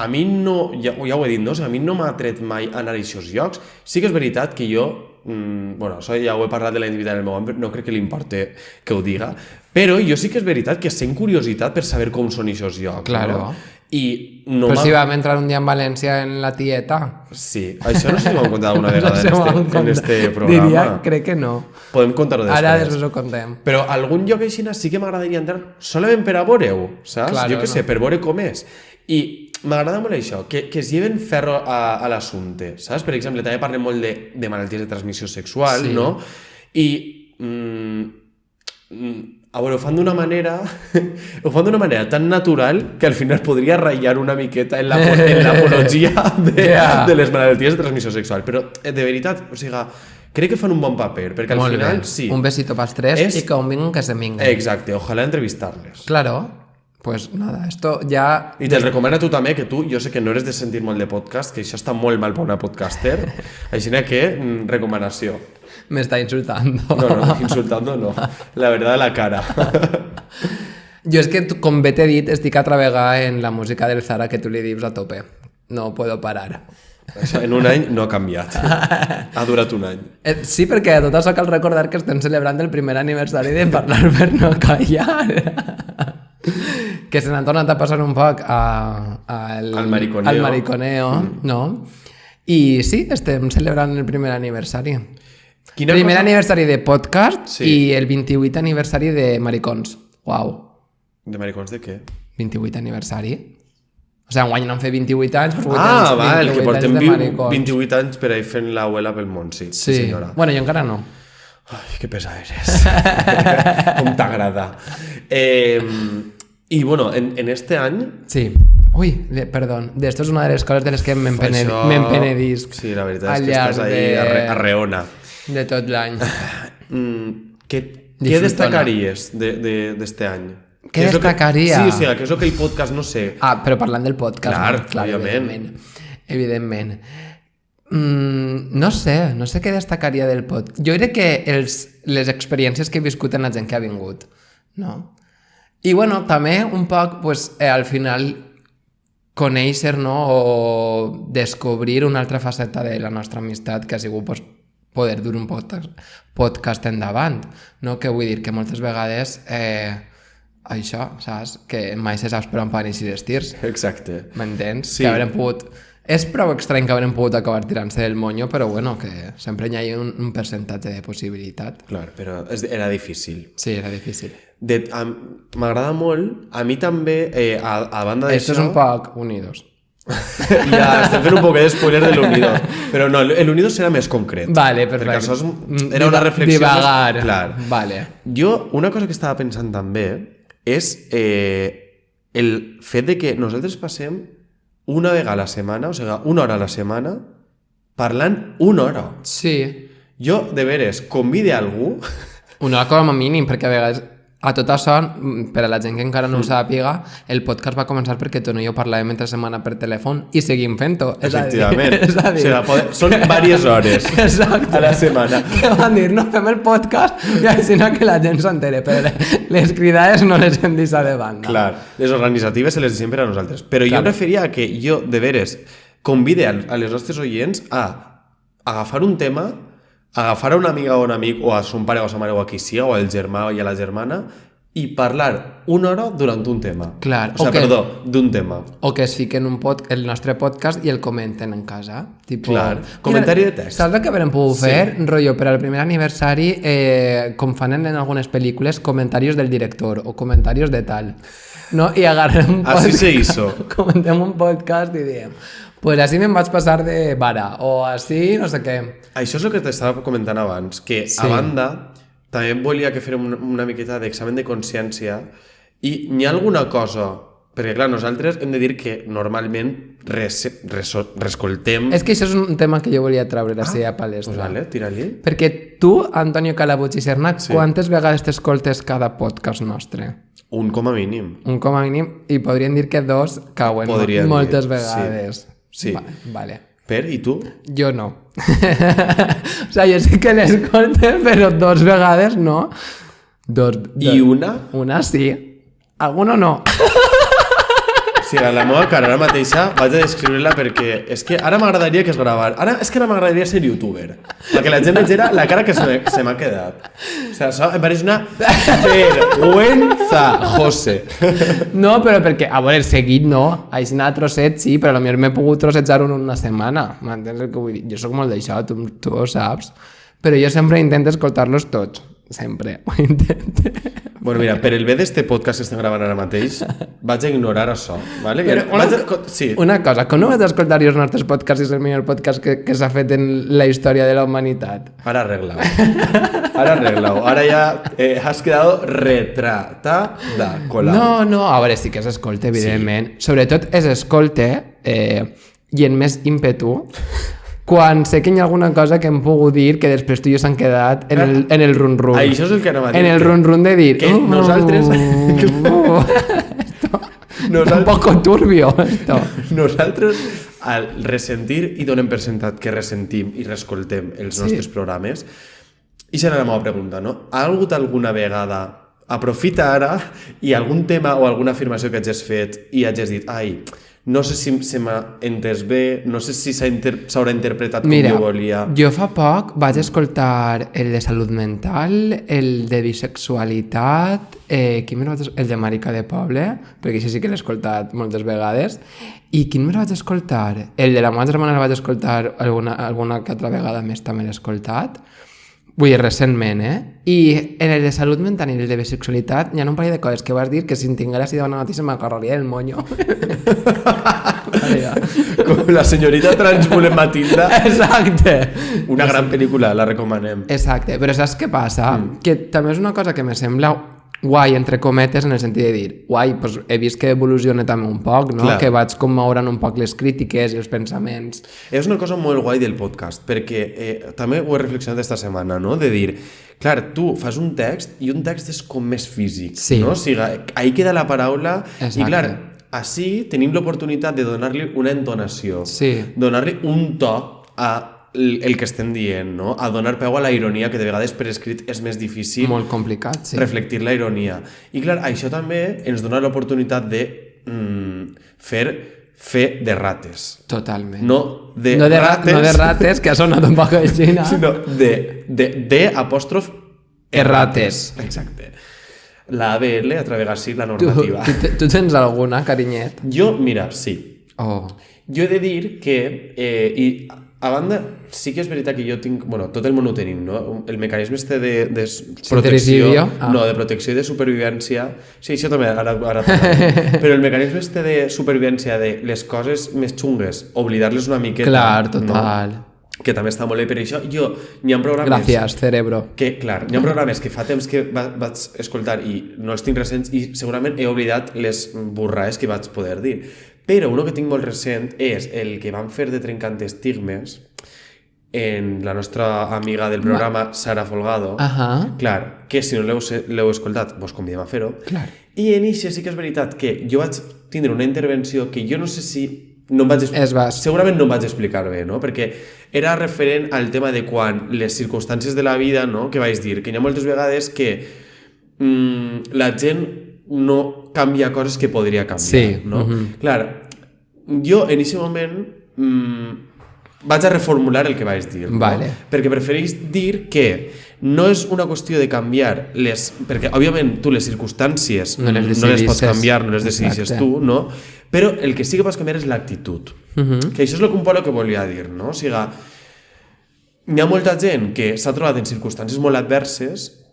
a mi no, ja ho he dit, no? O sigui, a mi no m'ha tret mai anar a aquests llocs. Sí que és veritat que jo, bueno, això ja ho he parlat de la intimitat en el meu àmbit, no crec que li importi que ho diga, però jo sí que és veritat que sent curiositat per saber com són aquests llocs, claro. No? I no però si vam entrar un dia en València en la tieta. Sí, això no sé si m'ho han contat alguna vegada en este programa. Diria, crec que no. Podem contar-ho després. Ara després ho contem. Però algun lloc així sí que m'agradaria entrar solament per a veure-ho, saps? Claro, jo què sé, per veure com és. I m'agrada molt això, que es lleven ferro a l'assumpte, saps? Per exemple, també parlem molt de malalties de transmissió sexual, sí. No? I... a veure, ho fan d'una manera tan natural que al final podria ratllar una miqueta en l'apologia de les malalties de transmissió sexual. Però, de veritat, o sigui, crec que fan un bon paper, perquè al final, sí. Un besito pels tres i que un vinguin que se minguen. Exacte, ojalá entrevistarles. Claro, pues nada, esto ya... I te'l recomano a tu també, que tu, jo sé que no eres de sentir molt de podcast, que això està molt mal per una podcaster, així que, recomanació. Me está insultando. No, insultando no. La verdad de la cara. Jo és que, com bé t'he dit, estic altra vegada en la música del Zara que tu li dius a tope. No puedo parar. Això en un any no ha canviat. Ha durat un any. Sí, perquè a tot això cal recordar que estem celebrant el primer aniversari de Parlar per no callar. Que se n'han tornat a passar un poc al mariconeo, no? I sí, estem celebrant el primer aniversari. Primer aniversari de podcast i el 28 aniversari de Maricons. Uau. De Maricons de què? 28 aniversari. O sigui, enguany no han fet 28 anys, però 28 anys, el que portem 28 anys per ahí fent l'abuela pel món, sí senyora. Bueno, jo encara no. Ai, que pesa eres. Com t'agrada. I bueno, en este any... Sí. Uy, perdón. Esto es una de las cosas de las que m'empenedisc. Sí, la veritat és que estàs ahí arreona. De tot l'any. Què destacaries d'este any? Què destacaria? Sí, o sigui, que és el que el podcast, no sé... Però parlant del podcast. Clar, òbviament. Evidentment. No sé què destacaria del podcast. Jo crec que les experiències que he viscut en la gent que ha vingut, no? I bueno, també un poc, pues, al final conèixer, no? O descobrir una altra faceta de la nostra amistat que ha sigut, pues, poder dur un podcast endavant, no? Que vull dir que moltes vegades això, saps? Que mai se saps per on poden eixir els tirs. Exacte. M'entens? Sí. Que haurem pogut... És prou estrany que haurem pogut acabar tirant-se del monyo, però bueno, que sempre hi ha un percentatge de possibilitat. Clar, però era difícil. Sí, era difícil. M'agrada molt, a mi també, a banda d'això... Esto es un poc Unidos. Ja, estem fent un poc de spoiler de l'Unidos. Però no, l'Unidos serà més concret. Vale, perfecte. Perquè això era una reflexió... Divagar. Clar. Vale. Jo, una cosa que estava pensant també és el fet de que nosaltres passem una vegada a la setmana, o sigui, una hora a la setmana, parlant una hora. Sí. Jo, de veres, convide algú... Una hora com a mínim, perquè a vegades... A tot això, per a la gent que encara no ho sàpiga, el podcast va començar perquè tu i jo parlàvem entre setmana per telèfon i seguim fent-ho. Efectivament. O sigui, són diverses hores a la setmana. Que van dir, no fem el podcast i així no que la gent s'entere, però les cridades no les hem deixat de banda. Clar, les organitzatives se les deixem per a nosaltres. Però jo em referia a que jo, de veres, convide a les nostres oients a agafar un tema, agafar a una amiga o un amic, o a son pare o a sa mare o a qui sigui, o al germà i a la germana, i parlar una hora durant un tema. Clar. O sigui, d'un tema. O que es fiquen el nostre podcast i el comenten en casa. Tipo, clar, comentari de text. Saps el que haurem pogut fer? Rotllo, per al primer aniversari, com fan en algunes pel·lícules, comentaris del director o comentaris de tal. No? I agarrem un podcast. Así se hizo. Comentem un podcast i diem... Pues així me'n vaig passar de vara, o així no sé què. Això és el que t'estava comentant abans, que a banda també volia que fèrem una miqueta d'examen de consciència i n'hi ha alguna cosa, perquè clar, nosaltres hem de dir que normalment rescoltem... És que això és un tema que jo volia treure així a palestra. Pues vale, tira-li. Perquè tu, Antonio Calabuig i Serna, quantes vegades t'escoltes cada podcast nostre? Un com a mínim. Un com a mínim, i podríem dir que dos cauen moltes vegades. Sí. Vale. Per, i tu? Jo no. O sigui, jo sí que l'escolte, però 2 vegades no. I una? Una sí. Alguno no. O sigui, la meva cara ara mateixa vaig a descriure-la perquè és que ara m'agradaria que es gravar. Ara m'agradaria ser youtuber. Perquè la gent vegera la cara que se m'ha quedat. O sigui, això em pareix una vergüenza, José. No, però perquè, a veure, seguit no. Així anar a trosset, sí, però potser m'he pogut trossejar una setmana. M'entens el que vull dir? Jo soc molt d'això, tu ho saps. Però jo sempre intento escoltar-los tots. Sempre ho intento. Bueno, mira, per el bé d'este podcast que estem gravant ara mateix, vaig a ignorar això, ¿vale? Sí. Una cosa, com no vaig escoltar jo els nostres podcasts i és el millor podcast que s'ha fet en la història de la humanitat? Ara arregla-ho. Ara ja has quedado retratada, colau. No, a veure, sí que s'escolta, evidentment. Sí. Sobretot s'escolta i en més ímpetu quan sé que hi ha alguna cosa que em puc dir que després tu i jo s'han quedat en el run-run. Això és el que anava a dir. En el run-run de dir... Que nosaltres... un poco turbio, esto. Nosaltres, al ressentir i donem per sentat que ressentim i reescoltem els nostres programes, i serà la meva pregunta, no? Ha hagut alguna vegada, aprofita ara, i algun tema o alguna afirmació que hagis fet i hagis dit, ai, no sé si se m'ha entès bé, no sé si s'haurà interpretat com jo volia. Jo fa poc vaig escoltar el de salut mental, el de bisexualitat, el de marica de poble, perquè això sí que l'he escoltat moltes vegades, i quin més vaig escoltar? El de la meva germana el vaig escoltar alguna que altra vegada més també l'he escoltat. Vull dir, recentment, I en el de salut mental i el de bisexualitat hi ha un parell de coses que vas dir que si en tinguera si de bona notícia m'agarraria el moño. Com la senyorita Transbulen Matilda. Exacte. Una gran pel·lícula, la recomanem. Exacte, però saps què passa? Que també és una cosa que me sembla guai, entre cometes, en el sentit de dir guai, doncs he vist que evoluciona també un poc, no? Clar. Que vaig com mourant un poc les crítiques i els pensaments. És una cosa molt guai del podcast, perquè també ho he reflexionat esta setmana, no? De dir, clar, tu fas un text i un text és com més físic, no? O sigui, ahí queda la paraula. Exacte. I clar, així tenim l'oportunitat de donar-li una entonació, donar-li un to a el que estem dient, no? A donar peu a la ironia, que de vegades per escrit és més difícil. Molt complicat, sí. Reflectir la ironia. I clar, això també ens dona l'oportunitat de fer de rates. Totalment. No de rates, que ha sonat un poc així, no? Sinó de apòstrof errates. Exacte. La ABL a través de la normativa. Tu tens alguna, carinyet? Jo, mira, sí. Jo he de dir que... A banda, sí que és veritat que jo tinc... Bueno, tot el món ho tenim, no? El mecanisme este de protecció... No, de protecció i de supervivència... Sí, això també, ara però el mecanisme este de supervivència de les coses més xungues, oblidar-les una miqueta... Clar, total. No? Que també està molt bé per això. N'hi ha programes... Gràcies, cerebro. Clar, n'hi ha programes que fa temps que vaig escoltar i no els tinc recents i segurament he oblidat les burraes que vaig poder dir. Però uno que tinc molt recent és el que vam fer de Trencant Estigmes en la nostra amiga del programa, Sara Folgado. Clar, que si no l'heu escoltat, vos convidem a fer-ho. I en això sí que és veritat que jo vaig tindre una intervenció que jo no sé si... segurament no em vaig explicar bé, no? Perquè era referent al tema de quan les circumstàncies de la vida, no? Que vaig dir, que hi ha moltes vegades que la gent no canvia coses que podria canviar, no? Clar, jo en aquest moment vaig a reformular el que vaig dir, no? Perquè prefereix dir que no és una qüestió de canviar les... Perquè, òbviament, tu les circumstàncies no les pots canviar, no les decideixes tu, no? Però el que sí que pots canviar és l'actitud. Que això és un poc el que volia dir, no? O sigui, hi ha molta gent que s'ha trobat en circumstàncies molt adverses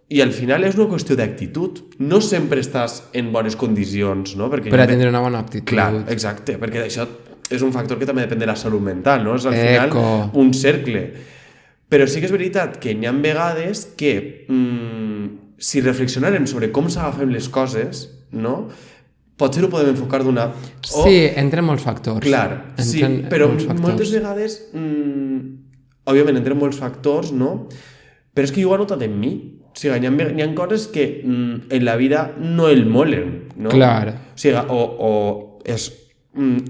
i al final és una qüestió d'actitud. No sempre estàs en bones condicions, no? Per a tindre una bona actitud. Clar, exacte, perquè això és un factor que també depèn de la salut mental, no? És al final un cercle. Però sí que és veritat que hi ha vegades que si reflexionarem sobre com s'agafem les coses, no? Potser ho podem enfocar d'una... Sí, entren molts factors. Clar, sí, però moltes vegades òbviament entren molts factors, no? Però és que jo ho he notat en mi. O sigui, hi ha coses que en la vida no el molen, no? Clar. O sigui, o és...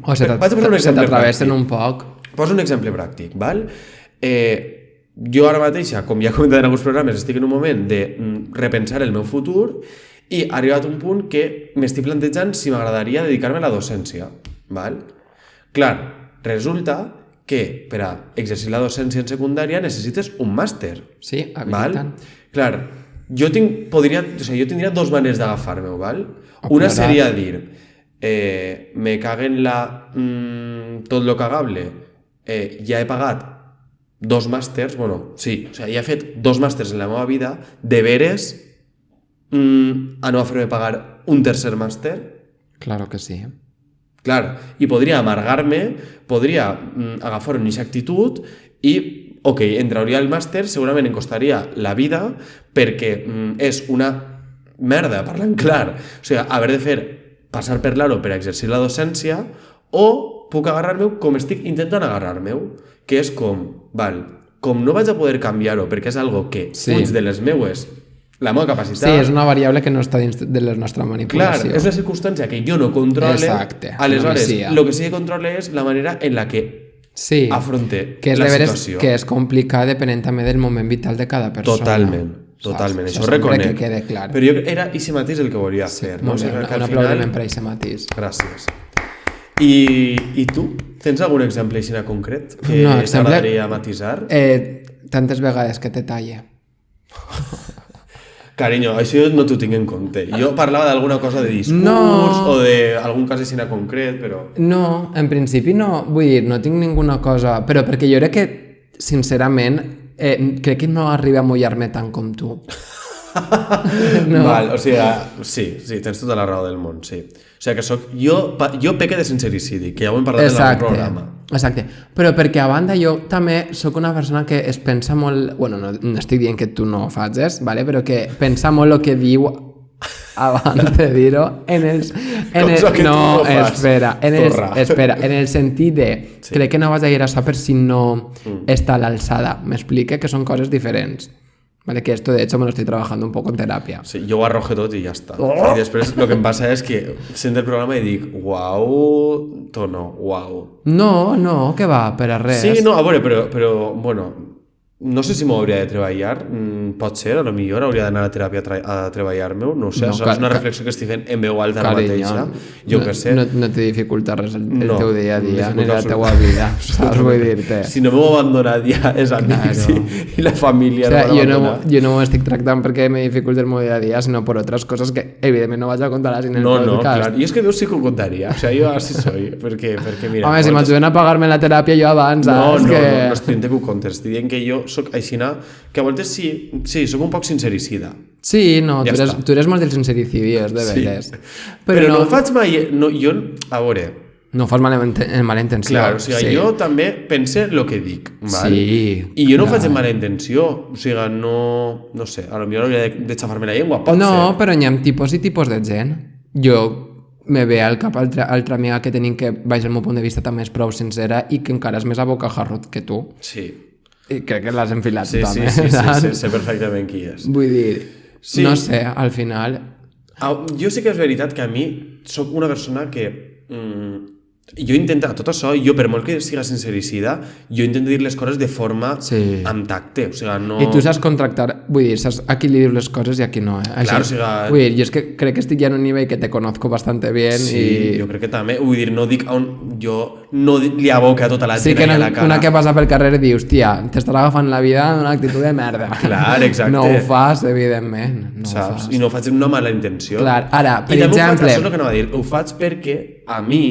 O se t'atravessen un poc. Poso un exemple pràctic, val? jo ara mateixa, com ja he comentat en alguns programes, estic en un moment de repensar el meu futur i ha arribat un punt que m'estic plantejant si m'agradaria dedicar-me a la docència. Val? Clar, resulta que per a exercir la docència en secundària necessites un màster. Sí, habilitant. Clar, jo tindria dos maneres d'agafar-me-ho, val? Una seria dir, me caguen tot lo cagable, ja he pagat 2 màsters, ja he fet 2 màsters en la meva vida, de veres a no fer-me pagar un tercer màster? Claro que sí. Clar, i podria amargar-me, podria agafar una actitud i, em trauria el màster, segurament em costaria la vida perquè és una merda, parlant clar. O sigui, haver de passar per l'aro per exercir la docència, o puc agarrar-me-ho com estic intentant agarrar-me-ho, que és com no vaig a poder canviar-ho perquè és algo que fuig de les meues, la meva capacitat... Sí, és una variable que no està dins de la nostra manipulació. Clar, és una circumstància que jo no controle. Exacte. Aleshores, el que sí que controle és la manera en la que afronte la situació. Que és complicat depenent també del moment vital de cada persona. Totalment, això ho reconec. Que quede clar. Però jo era ixe mateix el que volia fer. Molt bé, un aplaudiment per ixe mateix. Gràcies. I tu? Tens algun exemple així concret que t'agradaria matisar? Tantes vegades que te talle. Carinyo, això no t'ho tinc en compte. Jo parlava d'alguna cosa de discurs o d'algun cas així concret, però... No, en principi no. Vull dir, no tinc ninguna cosa... Però perquè jo crec que, sincerament, crec que no arriba a mullar-me tant com tu. Val, o sigui, sí, tens tota la raó del món, sí. O sigui que jo peque de sincericidi, que ja ho hem parlat en el programa. Exacte, però perquè a banda jo també sóc una persona que es pensa molt, bueno, no estic dient que tu no ho facis, ¿vale? Però que pensa molt el que diu abans de dir-ho en el sentit de crec que no vas a ir a saber si no està a l'alçada, m'explique que són coses diferents. Vale, que esto de hecho me lo estoy trabajando un poco en terapia. Sí, yo ho arrojo tot i ja està. I després lo que em passa és que sent el programa i dic, uau, tono, uau. No, que va, per a res. Sí, no, a veure, però bueno, no sé si m'ho hauria de treballar, pot ser, a lo millor hauria d'anar a teràpia a treballar-me-ho, no sé, és una reflexió que estic fent en veu alta ara mateixa, jo què sé. No te dificulta res el teu dia a dia, ni la teua vida, saps? Vull dir-te. Si no m'ho abandonat ja és amics i la família no m'han abandonat. Jo no ho estic tractant perquè me dificulta el meu dia a dia, sinó per altres coses que evidentment no vaig a contar en el podcast. No, clar, i és que jo sí que ho contaria, o sigui, jo així soy, perquè mira... Home, si m'ajuden a pagar-me la teràpia jo abans, saps? No, estic dient que ho contes, estic dient que jo soc aixina, que a voltes sí, soc un poc sincericida. Sí, no, tu eres molt del sincericidi, de veres. Però no faig mai... Jo, a veure... No ho fas en mala intenció. Clar, o sigui, jo també pense el que dic, val? Sí. I jo no ho faig en mala intenció, o sigui, no sé, a lo millor hauria de xafar-me la llengua, pot ser. No, però hi ha tipus i tipus de gent. Jo me ve al cap altra amiga que tenim que, baix el meu punt de vista, també és prou sincera i que encara és més a bocajarrut que tu. Sí. I crec que l'has enfilat sí, també. Sí, sé perfectament qui és. Vull dir, no sé, al final... Jo sí que és veritat que a mi soc una persona que... Jo intento, tot això, jo per molt que siga sincericida, jo intento dir les coses de forma amb tacte, o sigui, no... I tu saps contractar, vull dir, saps a qui li dius les coses i a qui no, Clar, o sigui... Vull dir, jo és que crec que estic ja en un nivell que te conozco bastante bien Sí, jo crec que també, vull dir, no dic jo no li aboca tota la gent a la cara. Una que passa pel carrer i dius, tia, t'estàs agafant la vida en una actitud de merda. Clar, exacte. No ho fas, evidentment. Saps? I no ho faig amb una mala intenció. Clar, ara, per exemple... I també ho faig, això és el que anava a dir, ho faig perquè a mi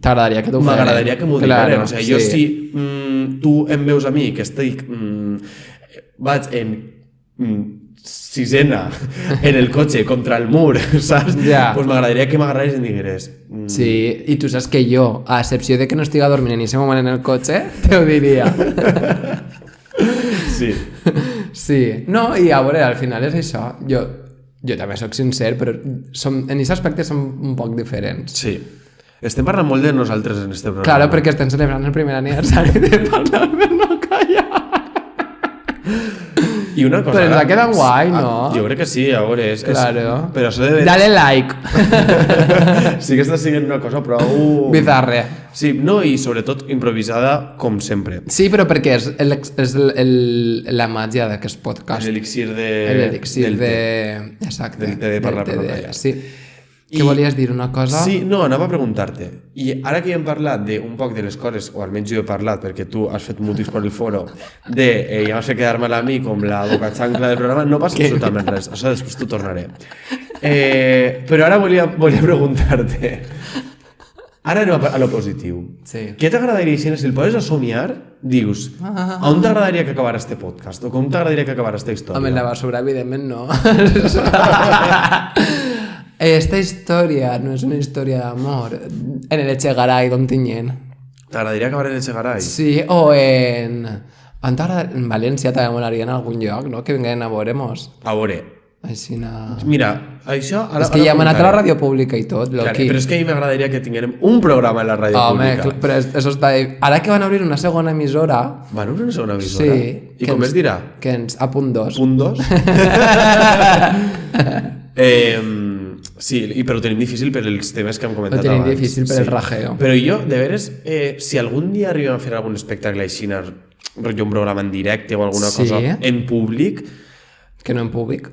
t'agradaria que t'ho feren. M'agradaria que m'ho digueren. O sigui, jo si tu em veus a mi que estic vaig en sisena en el cotxe contra el mur, saps? Pues m'agradaria que m'agarrares i em digueres... Sí, i tu saps que jo, a excepció de que no estiga dormint en aquest moment en el cotxe, te ho diria. Sí. Sí. No, i a veure, al final és això. Jo també soc sincer, però en aquest aspecte som un poc diferents. Sí. Estem parlant molt de nosaltres en este programa. Claro, perquè estem celebrant el primer aniversari de Parlar per no callar. I una cosa... Però ens ha quedat guai, no? Jo crec que sí, a veure... Claro. Però això de... Dale like. Sí que està sent una cosa prou... Bizarre. Sí, no, i sobretot improvisada com sempre. Sí, però perquè és la màgia d'aquest podcast. L'elixir de... L'elixir del de... té. Exacte. Del té de parlar per la té playa. Sí. Què volies dir, una cosa? Sí, no, anava a preguntar-te. I ara que ja hem parlat d'un poc de les coses, o almenys jo he parlat, perquè tu has fet motius per el foro, ja vas fer quedar-me a mi com la boca xancla del programa, no passa absolutament res. Això després t'ho tornaré. Però ara volia preguntar-te. Ara anem a lo positiu. Sí. Què t'agradaria, si el podies somiar, dius, on t'agradaria que acabara este podcast? O com t'agradaria que acabara esta història? Home, la basura, evidentment, no. Esta història no és una història d'amor en el Echegaray d'Ontinyent. T'agradaria acabar en Echegaray? Sí, o en València també molaria en algun lloc, no? Que vinguen a veure-mos. A veure. Així na... Mira, això... Ara, és que ja hem anat a la ràdio pública i tot, Loki. Loki. Però és que a mi m'agradaria que tinguérem un programa en la ràdio pública. Home, però això està... Ara que van obrir una segona emissora... Van obrir una segona emissora? Sí. I com es dirà? Que ens... A punt 2. Punt 2? Sí, però ho tenim difícil per els temes que hem comentat abans. Ho tenim difícil per el rajeo. Però jo, de veres, si algun dia arribem a fer algun espectacle així, un programa en directe o alguna cosa en públic... Que no en públic.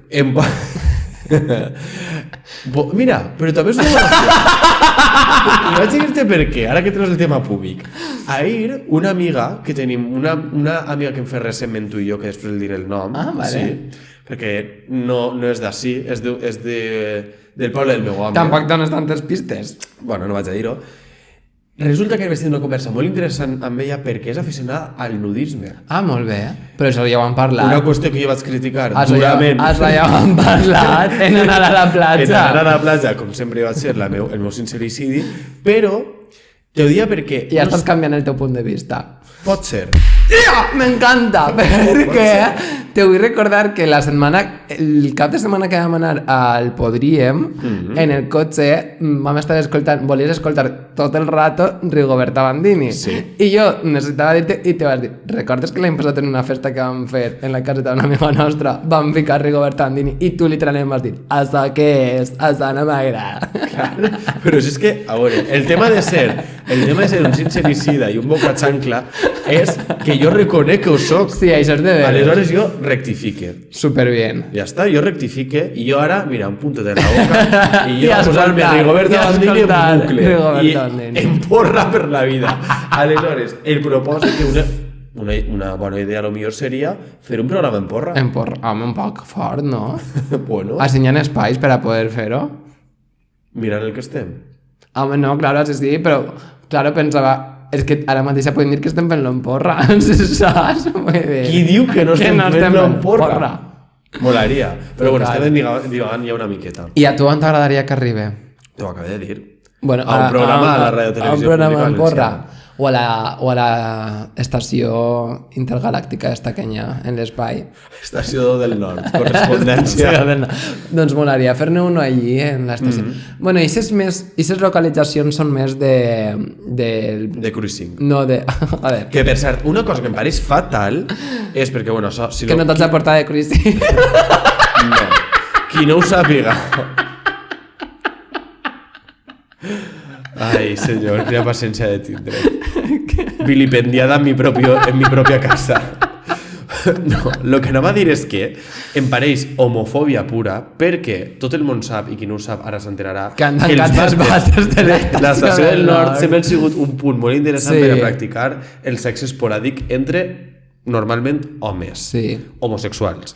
Mira, però també és una bona... I vaig dir-te per què, ara que tens el tema públic. Ahir, una amiga que tenim, una amiga que em fa recentment tu i jo, que després el diré el nom. Ah, vale. Sí, perquè no és d'ací, és del poble del meu home. Tampoc dones tantes pistes. Bueno, no vaig a dir-ho. Resulta que vaig tenir una conversa molt interessant amb ella perquè és aficionada al nudisme. Ah, molt bé. Però això ja ho hem parlat. Una qüestió que jo vaig criticar durament. Això ja ho hem parlat en anar a la platja. En anar a la platja, com sempre va ser el meu sincericidi, però te ho dia perquè... Ja estàs canviant el teu punt de vista. Pot ser. M'encanta, perquè te vull recordar que el cap de setmana que vam anar al Podríem, en el cotxe vam estar volies escoltar tot el rato Rigoberta Bandini. Sí. I jo necessitava dir-te, i te vas dir, recordes que l'any passat en una festa que vam fer en la caseta d'una amiga nostra vam ficar Rigoberta Bandini i tu literalment vas dir, això què és? Això no m'agrada. Clar, però si és que, a veure, el tema de ser un sincericida i un boca xancla és que jo reconec que ho soc. Sí, això és de veres. Aleshores jo rectifique. Superbien. Ja està, jo rectifique i jo ara, mira, un puntet en la boca i jo I a posar-me Rigoberta Bandini en bucle i em porra per la vida. Aleshores, el propòsit que una bona idea a lo millor seria fer un programa en porra. En porra, home, un poc fort, no? Bueno. Assenyant espais per a poder fer-ho. Mirant el que estem. Home, no, claro, sí, però claro, pensava, és que ara mateix ja podem dir que estem fent-lo en porra, saps? Qui diu que no estem fent-lo en porra? Molaria. Però bueno, estem divagant ja una miqueta. I a tu on t'agradaria que arribi? T'ho acabé de dir. Bueno, a un programa a la radiotelevisió pública. A un programa en porra. valenciana. O a la estació intergalàctica estaquenya en l'espai. Estació del Nord, correspondència. Doncs molaria fer-ne uno allí en l'estació. Bueno, i aquestes localitzacions són més De cruising. No, de... A veure. Que per cert, una cosa que em pareix fatal és perquè, bueno, això... Si Que no t'has de portar de cruising. No. Qui no ho sàpiga... Ai, senyor, quina paciència de tindre. Vilipendiada en mi propia casa. No, lo que anava a dir és que em pareix homofòbia pura perquè tot el món sap, i qui no ho sap ara s'enterarà, que han tancat els vàters de l'estació del Nord sempre ha sigut un punt molt interessant Sí. per a practicar el sexe esporàdic entre normalment homes homosexuals.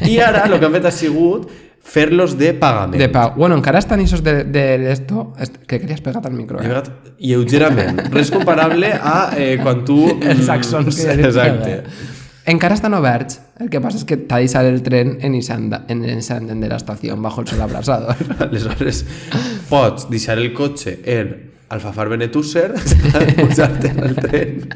I ara el que han fet ha sigut fer-los de pagament. Bueno, encara estan esos de esto que querías pegat al micro. He pegat lleugerament. Res comparable a quan tu... Els saxons. Exacte. Encara estan oberts. El que passa és que t'ha deixat el tren en Isanden de l'estació bajo el sol abrasador. Aleshores, pots deixar el cotxe en Alfafar Benetússer, pujar-te al tren,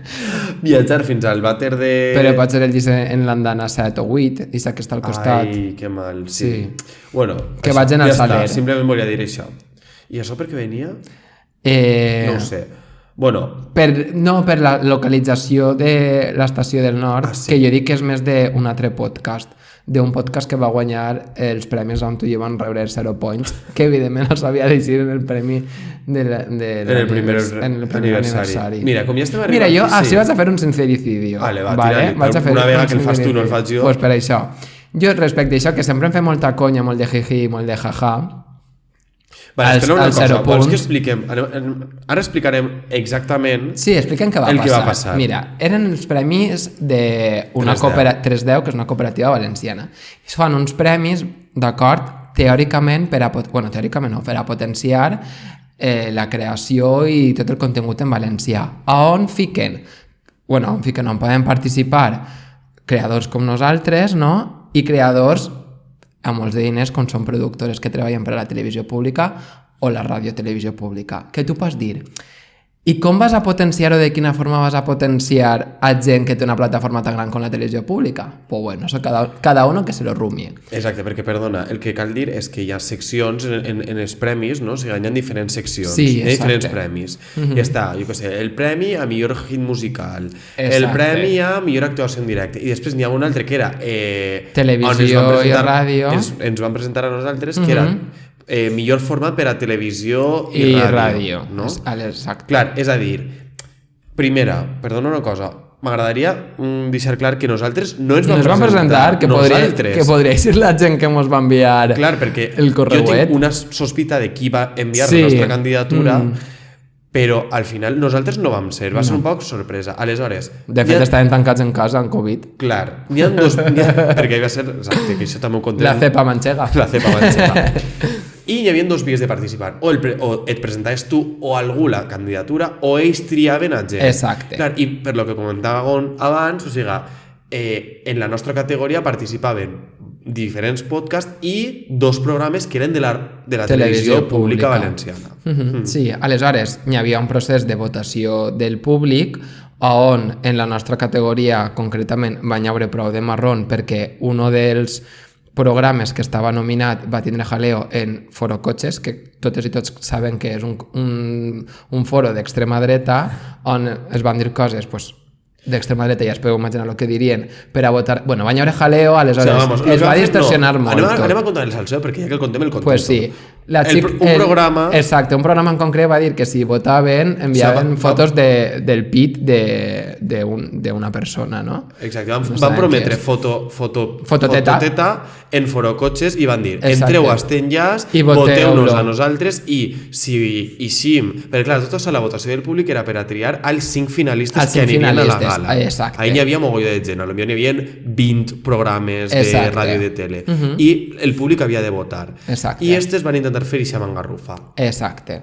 viatjar fins al vàter de... Però pot ser el dice en l'andana 7 o 8, i que està al costat. Ai, que mal, sí. Bueno, que vagin al Saler. Simplement volia dir això. I això per què venia? No ho sé. Bueno... No, per la localització de l'Estació del Nord, sí. que jo dic que és més d'un altre podcast, d'un podcast que va guanyar els premis on tu i jo van rebre 0 points, que evidentment no s'havia llegit en el premi en el primer aniversari. Mira, com ja estem arribant... Mira, jo així vaig a fer un sincericidio. Vale, una vegada que el fas tu no el faig jo. Pues per això. Jo respecte a això, que sempre em fa molta conya, molt de jiji, molt de jaja, vale, espera una cosa, vols que expliquem? Ara explicarem exactament sí, expliquem què va passar. Mira, eren els premis d'una 310, que és una cooperativa valenciana. I es fan uns premis, d'acord, teòricament, per a potenciar la creació i tot el contingut en valencià. On poden participar creadors com nosaltres, no? I creadors amb molts de diners, com són productores que treballen per a la televisió pública o la radiotelevisió pública. Què tu pots dir? I com vas a potenciar o de quina forma vas a potenciar a gent que té una plataforma tan gran com la televisió pública? Pues bueno, eso cada uno que se lo rumie. Exacte, perquè, perdona, el que cal dir és que hi ha seccions en els premis, no? O sigui, hi ha diferents seccions, sí, hi ha diferents premis. I està, jo què sé, el premi a millor hit musical, el premi a millor actuació en directe, i després n'hi ha un altre que era... televisió i ràdio. Ens van presentar a nosaltres, que era millor format per a televisió i ràdio. No? Exacte. Clar, és a dir, primera, perdona una cosa, m'agradaria deixar clar que nosaltres no ens vam presentar, que podria ser la gent que ens va enviar clar, perquè el correuet. Jo tinc una sospita de qui va enviar la nostra candidatura, però al final nosaltres no vam ser, va ser un poc sorpresa. Aleshores... De fet, estaven tancats en casa amb Covid. Clar, n'hi ha dos... perquè va ser... Exacte, que això també ho contem. La cepa manchega. I hi havia dos vies de participar. O et presentaves tu o algú la candidatura o ells triaven a gent. Exacte. Clar, i per lo que comentàvem abans, o sigui, en la nostra categoria participaven diferents podcasts i 2 programes que eren de la televisió pública valenciana. Sí, aleshores hi havia un procés de votació del públic on en la nostra categoria concretament van haver prou de marrón perquè un dels programes que estava nominat va tindre jaleo en Foro Cotxes, que totes i tots saben que és un foro d'extrema dreta on es van dir coses d'extrema dreta, ja es podeu imaginar el que dirien per a votar, van haver jaleo, aleshores es va distorsionar molt. Anem a contar el salseo perquè ja que el contem el contem pues sí. programa... Exacte, un programa en concret va dir que si votaven enviaven fotos del pit d'una persona, no? Exacte, van prometre fototeta en Foro Cotxes i van dir, entreu a Estenllàs, voteu-nos a nosaltres i si eixim... Perquè clar, tota la votació del públic era per a triar als 5 finalistes que anirien a la gala. Ahí n'hi havia mogolló de gent, potser n'hi havia 20 programes de ràdio i de tele i el públic havia de votar. I estes van intentar fer ixa mangarrufa. Exacte.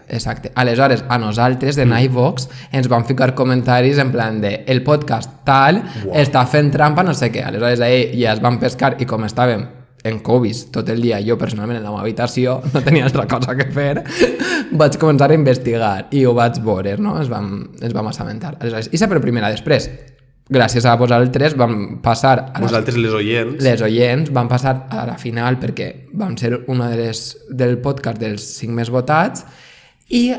Aleshores, a nosaltres, en iVox, ens van ficar comentaris en plan de el podcast tal està fent trampa, no sé què. Aleshores, ahí ja es van pescar i com estàvem en Covid tot el dia, jo personalment en la meva habitació no tenia altra cosa que fer, vaig començar a investigar i ho vaig veure, no? Ens vam assabentar. Aleshores, i per primera, després, gràcies a vosaltres vam passar... Vosaltres, les oients. Les oients van passar a la final perquè vam ser una del podcast dels 5 més votats i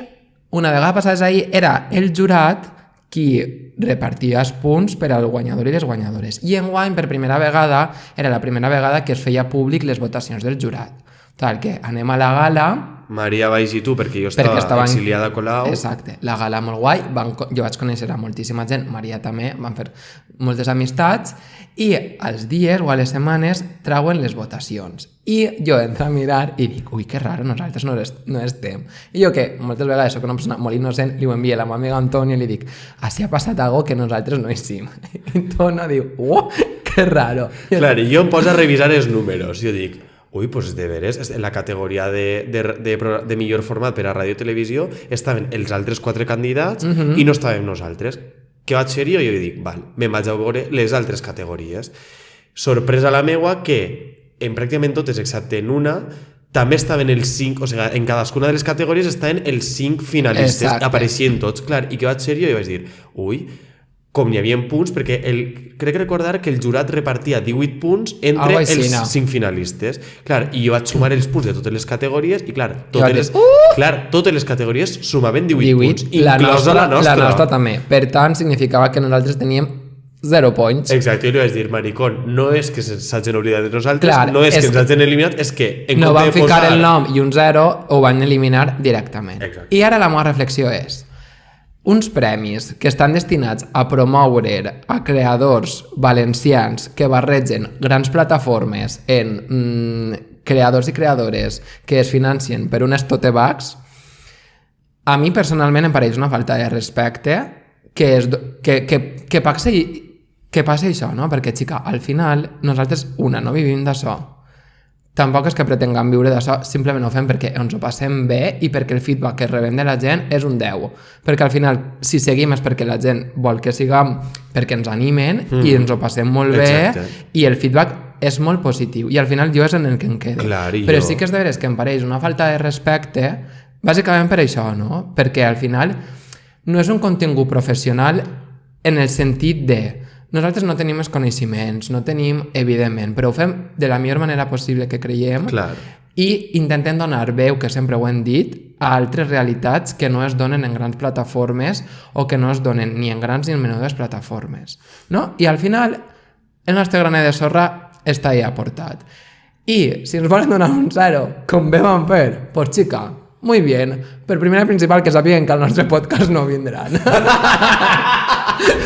una vegada passades ahir era el jurat qui repartia els punts per al guanyador i les guanyadores. I enguany, per primera vegada, era la primera vegada que es feia públic les votacions del jurat. Tal que anem a la gala... Maria Baix i tu, perquè jo estava exiliada a Colau. Exacte, la gala molt guai, jo vaig conèixer a moltíssima gent, Maria també, van fer moltes amistats, i als dies o a les setmanes trauen les votacions. I jo entro a mirar i dic, ui, que raro, nosaltres no estem. I jo que moltes vegades soc una persona molt innocent, li ho envio a la meva amiga Antònia i li dic, així ha passat algo que nosaltres no hicim. I Antònia diu, que raro. Clar, i jo em poso a revisar els números, jo dic, ui, pues de veres, en la categoria de millor format per a ràdio i televisió estaven els altres 4 candidats i no estàvem nosaltres. Què vaig fer jo? Jo dic, val, me'n vaig a veure les altres categories. Sorpresa la meua que en pràcticament totes, excepte en una, també estaven els 5, o sigui, en cadascuna de les categories estaven els 5 finalistes, apareixien tots, clar, i què vaig fer jo? I vaig dir, ui, com hi havia punts, perquè crec recordar que el jurat repartia 18 punts entre els 5 finalistes. Clar, i jo vaig sumar els punts de totes les categories i clar, totes les categories sumaven 18 punts, inclosa la nostra. La nostra també. Per tant, significava que nosaltres teníem 0 points. Exacte, jo li vaig dir, maricón, no és que s'hagin oblidat de nosaltres, no és que ens hagin eliminat, és que no van ficar el nom i un 0 ho van eliminar directament. Exacte. I ara la meva reflexió és uns premis que estan destinats a promoure a creadors valencians que barregen grans plataformes en creadors i creadores que es financien per unes tote bags, a mi personalment em pareix una falta de respecte que passi això, no? Perquè, xica, al final nosaltres, no vivim d'això. Tampoc és que pretengam viure d'això, simplement ho fem perquè ens ho passem bé i perquè el feedback que rebem de la gent és un 10. Perquè al final, si seguim és perquè la gent vol que siguem, perquè ens animen i ens ho passem molt bé i el feedback és molt positiu i al final jo és en el que em quedo. Però sí que és de veres que em pareix una falta de respecte, bàsicament per això, no? Perquè al final no és un contingut professional en el sentit de nosaltres no tenim els coneixements, no tenim, evidentment, però ho fem de la millor manera possible que creiem i intentem donar veu, que sempre ho hem dit, a altres realitats que no es donen en grans plataformes o que no es donen ni en grans ni en menudes plataformes. No? I al final, el nostre granet de sorra està ahí aportat. I si ens volen donar un 0, com bé van fer, pues xica, muy bien. Per primera i principal, que sàpiguen que al nostre podcast no vindran.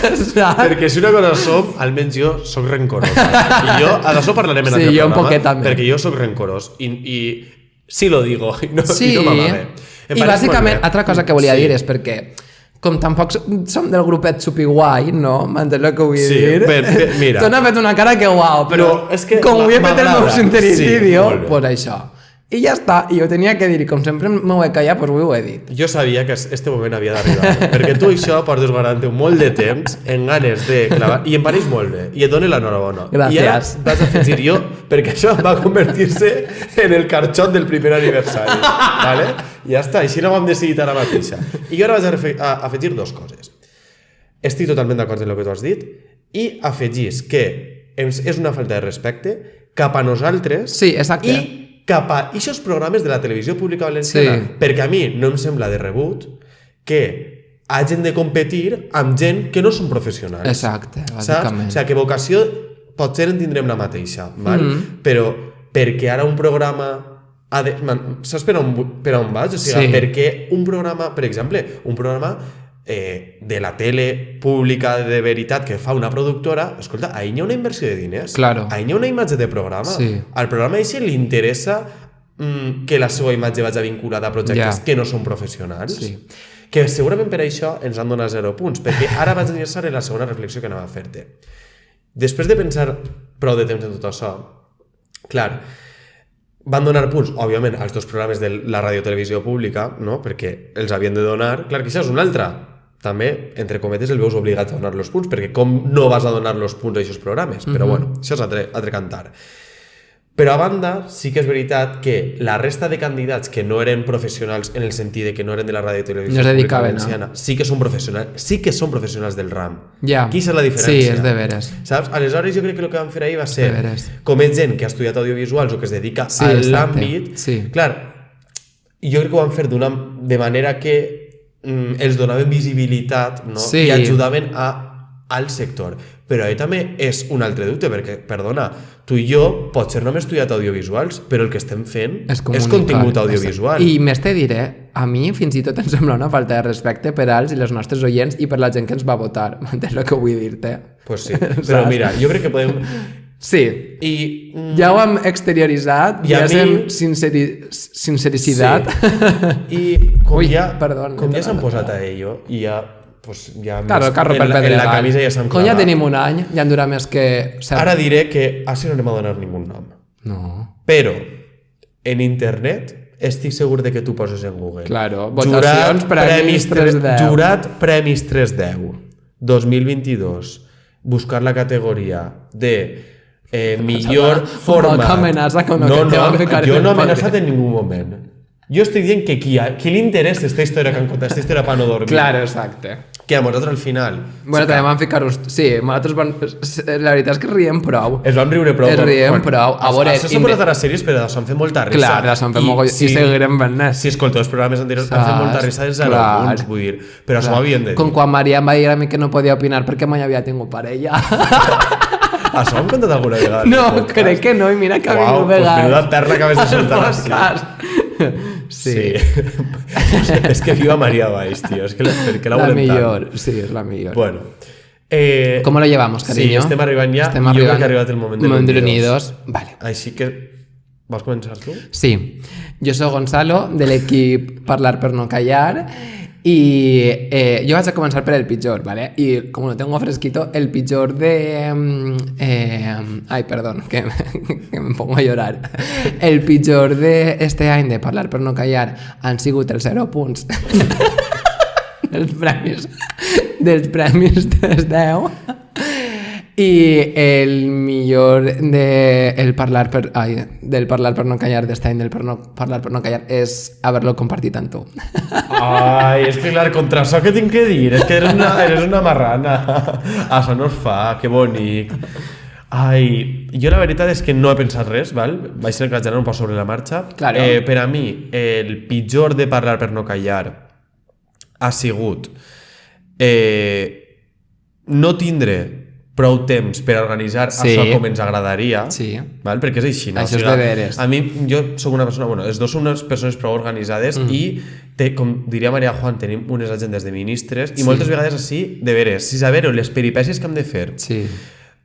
Perquè si una cosa som, almenys jo soc rencorós. I jo, a d'això parlarem en aquest programa, perquè jo soc rencorós. I sí lo digo, i no m'amave. I bàsicament, altra cosa que volia dir és perquè com tampoc som del grupet supiguai, no? M'entens el que vull dir? Mira. Tu n'has fet una cara que uau, però com ho he fet el meu sincericidio, pues això. I ja està, i ho tenia que dir, i com sempre m'ho he callat, doncs ho he dit. Jo sabia que este moment havia d'arribar, perquè tu això portes guardant-te molt de temps en ganes de clavar, i em pareix molt bé, i et dono l'enhorabona. Gràcies. I ara vas afegir jo, perquè això va convertir-se en el carxot del primer aniversari, ¿vale? Ja està, així no ho hem decidit ara mateixa. I jo ara vaig a afegir 2 coses. Estic totalment d'acord amb el que tu has dit, i afegís que és una falta de respecte cap a nosaltres. Sí, exacte. I cap a aquests programes de la televisió pública valenciana, perquè a mi no em sembla de rebut que hagin de competir amb gent que no són professionals. Exacte, bàsicament. O sigui, que vocació potser en tindrem la mateixa, val? Però perquè ara un programa saps per on vaig? O sigui, perquè un programa, per exemple, un programa de la tele pública de veritat que fa una productora, escolta, ahí hi ha una inversió de diners, ahí hi ha una imatge de programa, al programa a li interessa que la seva imatge vagi vinculada a projectes que no són professionals, que segurament per això ens han donat 0 punts, perquè ara vaig enllaçar en la segona reflexió que anava a fer-te. Després de pensar prou de temps en tot això, clar, van donar punts, òbviament, als 2 programes de la radiotelevisió pública, no? Perquè els havien de donar. Clar que això és una altra. També, entre cometes, el veus obligat a donar els punts, perquè com no vas a donar els punts a aquests programes? Però bueno, això és altre cantar. Però a banda, sí que és veritat que la resta de candidats que no eren professionals en el sentit de que no eren de la radiotelevisió pública valenciana, sí que són professionals del RAM. Aquí és la diferència. Sí, és de veres. Saps? Aleshores jo crec que el que van fer ahir va ser, com és gent que ha estudiat audiovisuals o que es dedica a l'àmbit, clar, jo crec que ho van fer de manera que els donaven visibilitat, no? I ajudaven al sector. Però ahí també és un altre dubte, perquè, perdona, tu i jo potser no hem estudiat audiovisuals, però el que estem fent és contingut audiovisual. I més te diré, a mi fins i tot em sembla una falta de respecte per als i les nostres oients i per la gent que ens va votar. M'entens el que vull dir-te? Pues sí, però mira, jo crec que podem... Sí, ja ho hem exterioritzat, ja hem sincericitat. I com ja s'han posat a ello, i ja... Claro, el carro per pedregar. En la camisa ja s'han clavat. Com ja tenim un any, ja en durà més que... Ara diré que així no anem a donar ningú nom. No. Però, en internet, estic segur de que tu poses en Google. Claro, votacions Premis 310. Jurat Premis 310, 2022. Buscar la categoria de millor forma... Com amenaça con no, jo no he amenaçat en ningú moment. Jo estic dient que qui li interessa aquesta història que han contat, aquesta història per no dormir. Claro, exacte. Que a nosaltres al final... Bueno, també van ficar-nos... Sí, nosaltres van... La veritat és que riem prou. Es van riure prou. Es riem prou. A veure... Això s'ha posat a les sèries, però s'han fet molta risa. Clar, s'han fet molt... I seguirem venent. Si escolteu els programes anteriors, han fet molta risa des d'alguns, vull dir. Però això ho havien de dir. Com quan Maria em va dir a mi que no podia opinar perquè mai havia tingut parella. Això ho hem contat alguna vegada? No, crec que no, i mira que ha vingut vegades. Pues menuda perla acabes de soltar. Sí. És que viva María Valls, tío. Es que perquè la volem tant. La millor, sí, és la millor. Bueno. ¿Cómo lo llevamos, cariño? Sí, estem arribant ja. Jo crec que ha arribat el moment de l'unidos. Vale. Així que... Vols començar tu? Sí. Jo soc Gonzalo, de l'equip Parlar per no callar, y yo vaig a començar per el pitjor, ¿vale? Y como lo tengo fresquito, el pitjor de... ay, perdón, que me pongo a llorar. El pitjor de este any de Parlar per no callar han sigut els 0 punts dels premis dels 10. I el millor del parlar per no callar d'este any, del parlar per no callar, és haver-lo compartit amb tu. Ai, és que clar, contra això que tinc que dir, és que eres una marrana. Això no es fa, que bonic. Ai, jo la veritat és que no he pensat res, val? Vaig ser el que vaig anar un poc sobre la marxa. Claro. Per a mi, el pitjor de Parlar per no callar ha sigut no tindre prou temps per organitzar això com ens agradaria, val? Perquè és així, no? Això és de veres. A mi, jo soc una persona, bueno, els dos som unes persones prou organitzades i, com diria Maria Juan, tenim unes agendes de ministres i moltes vegades així, de veres, si saber les peripècies que hem de fer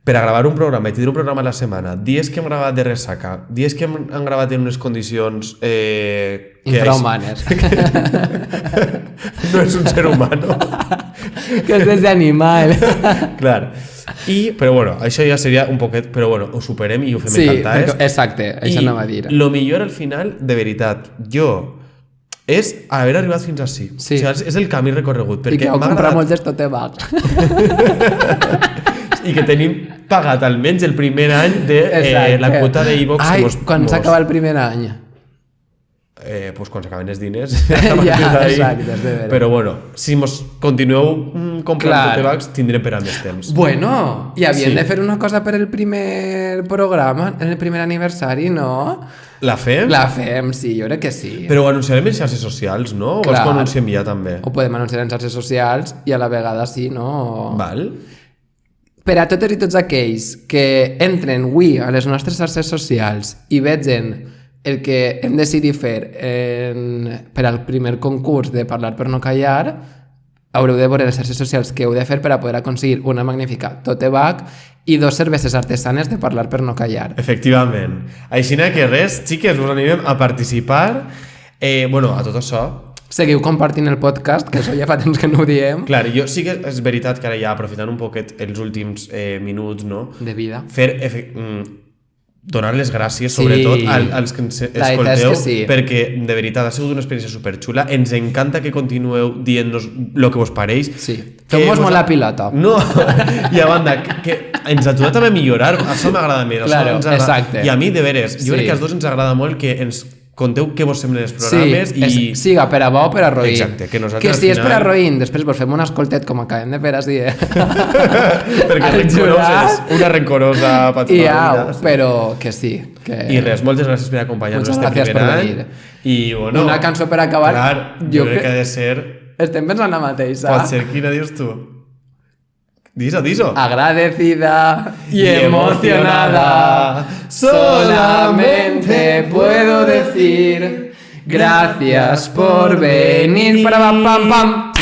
per a gravar un programa i tindre un programa a la setmana, dies que hem gravat de ressaca, dies que hem gravat en unes condicions... infrahumanes. No és un ser humano. Que és d'animal. Clar. Però bueno, això ja seria un poquet, però bueno, ho superem i ho fem encantades. Sí, exacte, això anava a dir. I lo millor al final, de veritat, és haver arribat fins ací. O sigui, és el camí recorregut. I que heu comprat molts d'estote bag. I que tenim pagat almenys el primer any de la quota d'Evox. Ai, quan s'acaba el primer any? Pues quan s'acaben els diners. Ja, exacte, és de veres. Però bueno, si mos continueu comprant tote bags, tindrem per a més temps. Bueno, i havien de fer una cosa per el primer programa, en el primer aniversari, no? La fem? La fem, sí, jo crec que sí. Però ho anunciarem en xarxes socials, no? O vols que ho anunciem ja també? Ho podem anunciar en xarxes socials i a la vegada sí, no? Val. Per a totes i tots aquells que entren avui a les nostres xarxes socials i vegen el que hem decidit fer per al primer concurs de Parlar per no callar, haureu de veure les xarxes socials que heu de fer per a poder aconseguir una magnífica tote bag i 2 cerveses artesanes de Parlar per no callar. Efectivament. Així que res, xiques, us animem a participar. Bueno, a tot això... Seguiu compartint el podcast, que això ja fa temps que no ho diem. Clar, jo sí que és veritat que ara ja aprofitant un poquet els últims minuts, no? De vida. Donar les gràcies, sobretot, als que ens escolteu, perquè de veritat ha sigut una experiència superxula. Ens encanta que continueu dient-nos el que vos pareix. Sí, feu-vos molt la pilota. No, i a banda, que ens ajuda també a millorar, això m'agrada més. Claro, exacte. I a mi, de veres, jo crec que als dos ens agrada molt que ens conteu què vos semblen els programes i... Siga per a bo o per a roïn. Exacte, que nosaltres que si és per a roïn, després vos fem un escoltet com acabem de fer així. Perquè rencorosa és una rencorosa patrona. Però que sí. I res, moltes gràcies per acompanyar-nos este primer any. I bueno... Una cançó per acabar. Clar, jo crec que ha de ser... Estem pensant la mateixa. Pot ser, quina dius tu? Diso. Agradecida y emocionada, solamente puedo decir gracias por venir para pam pam.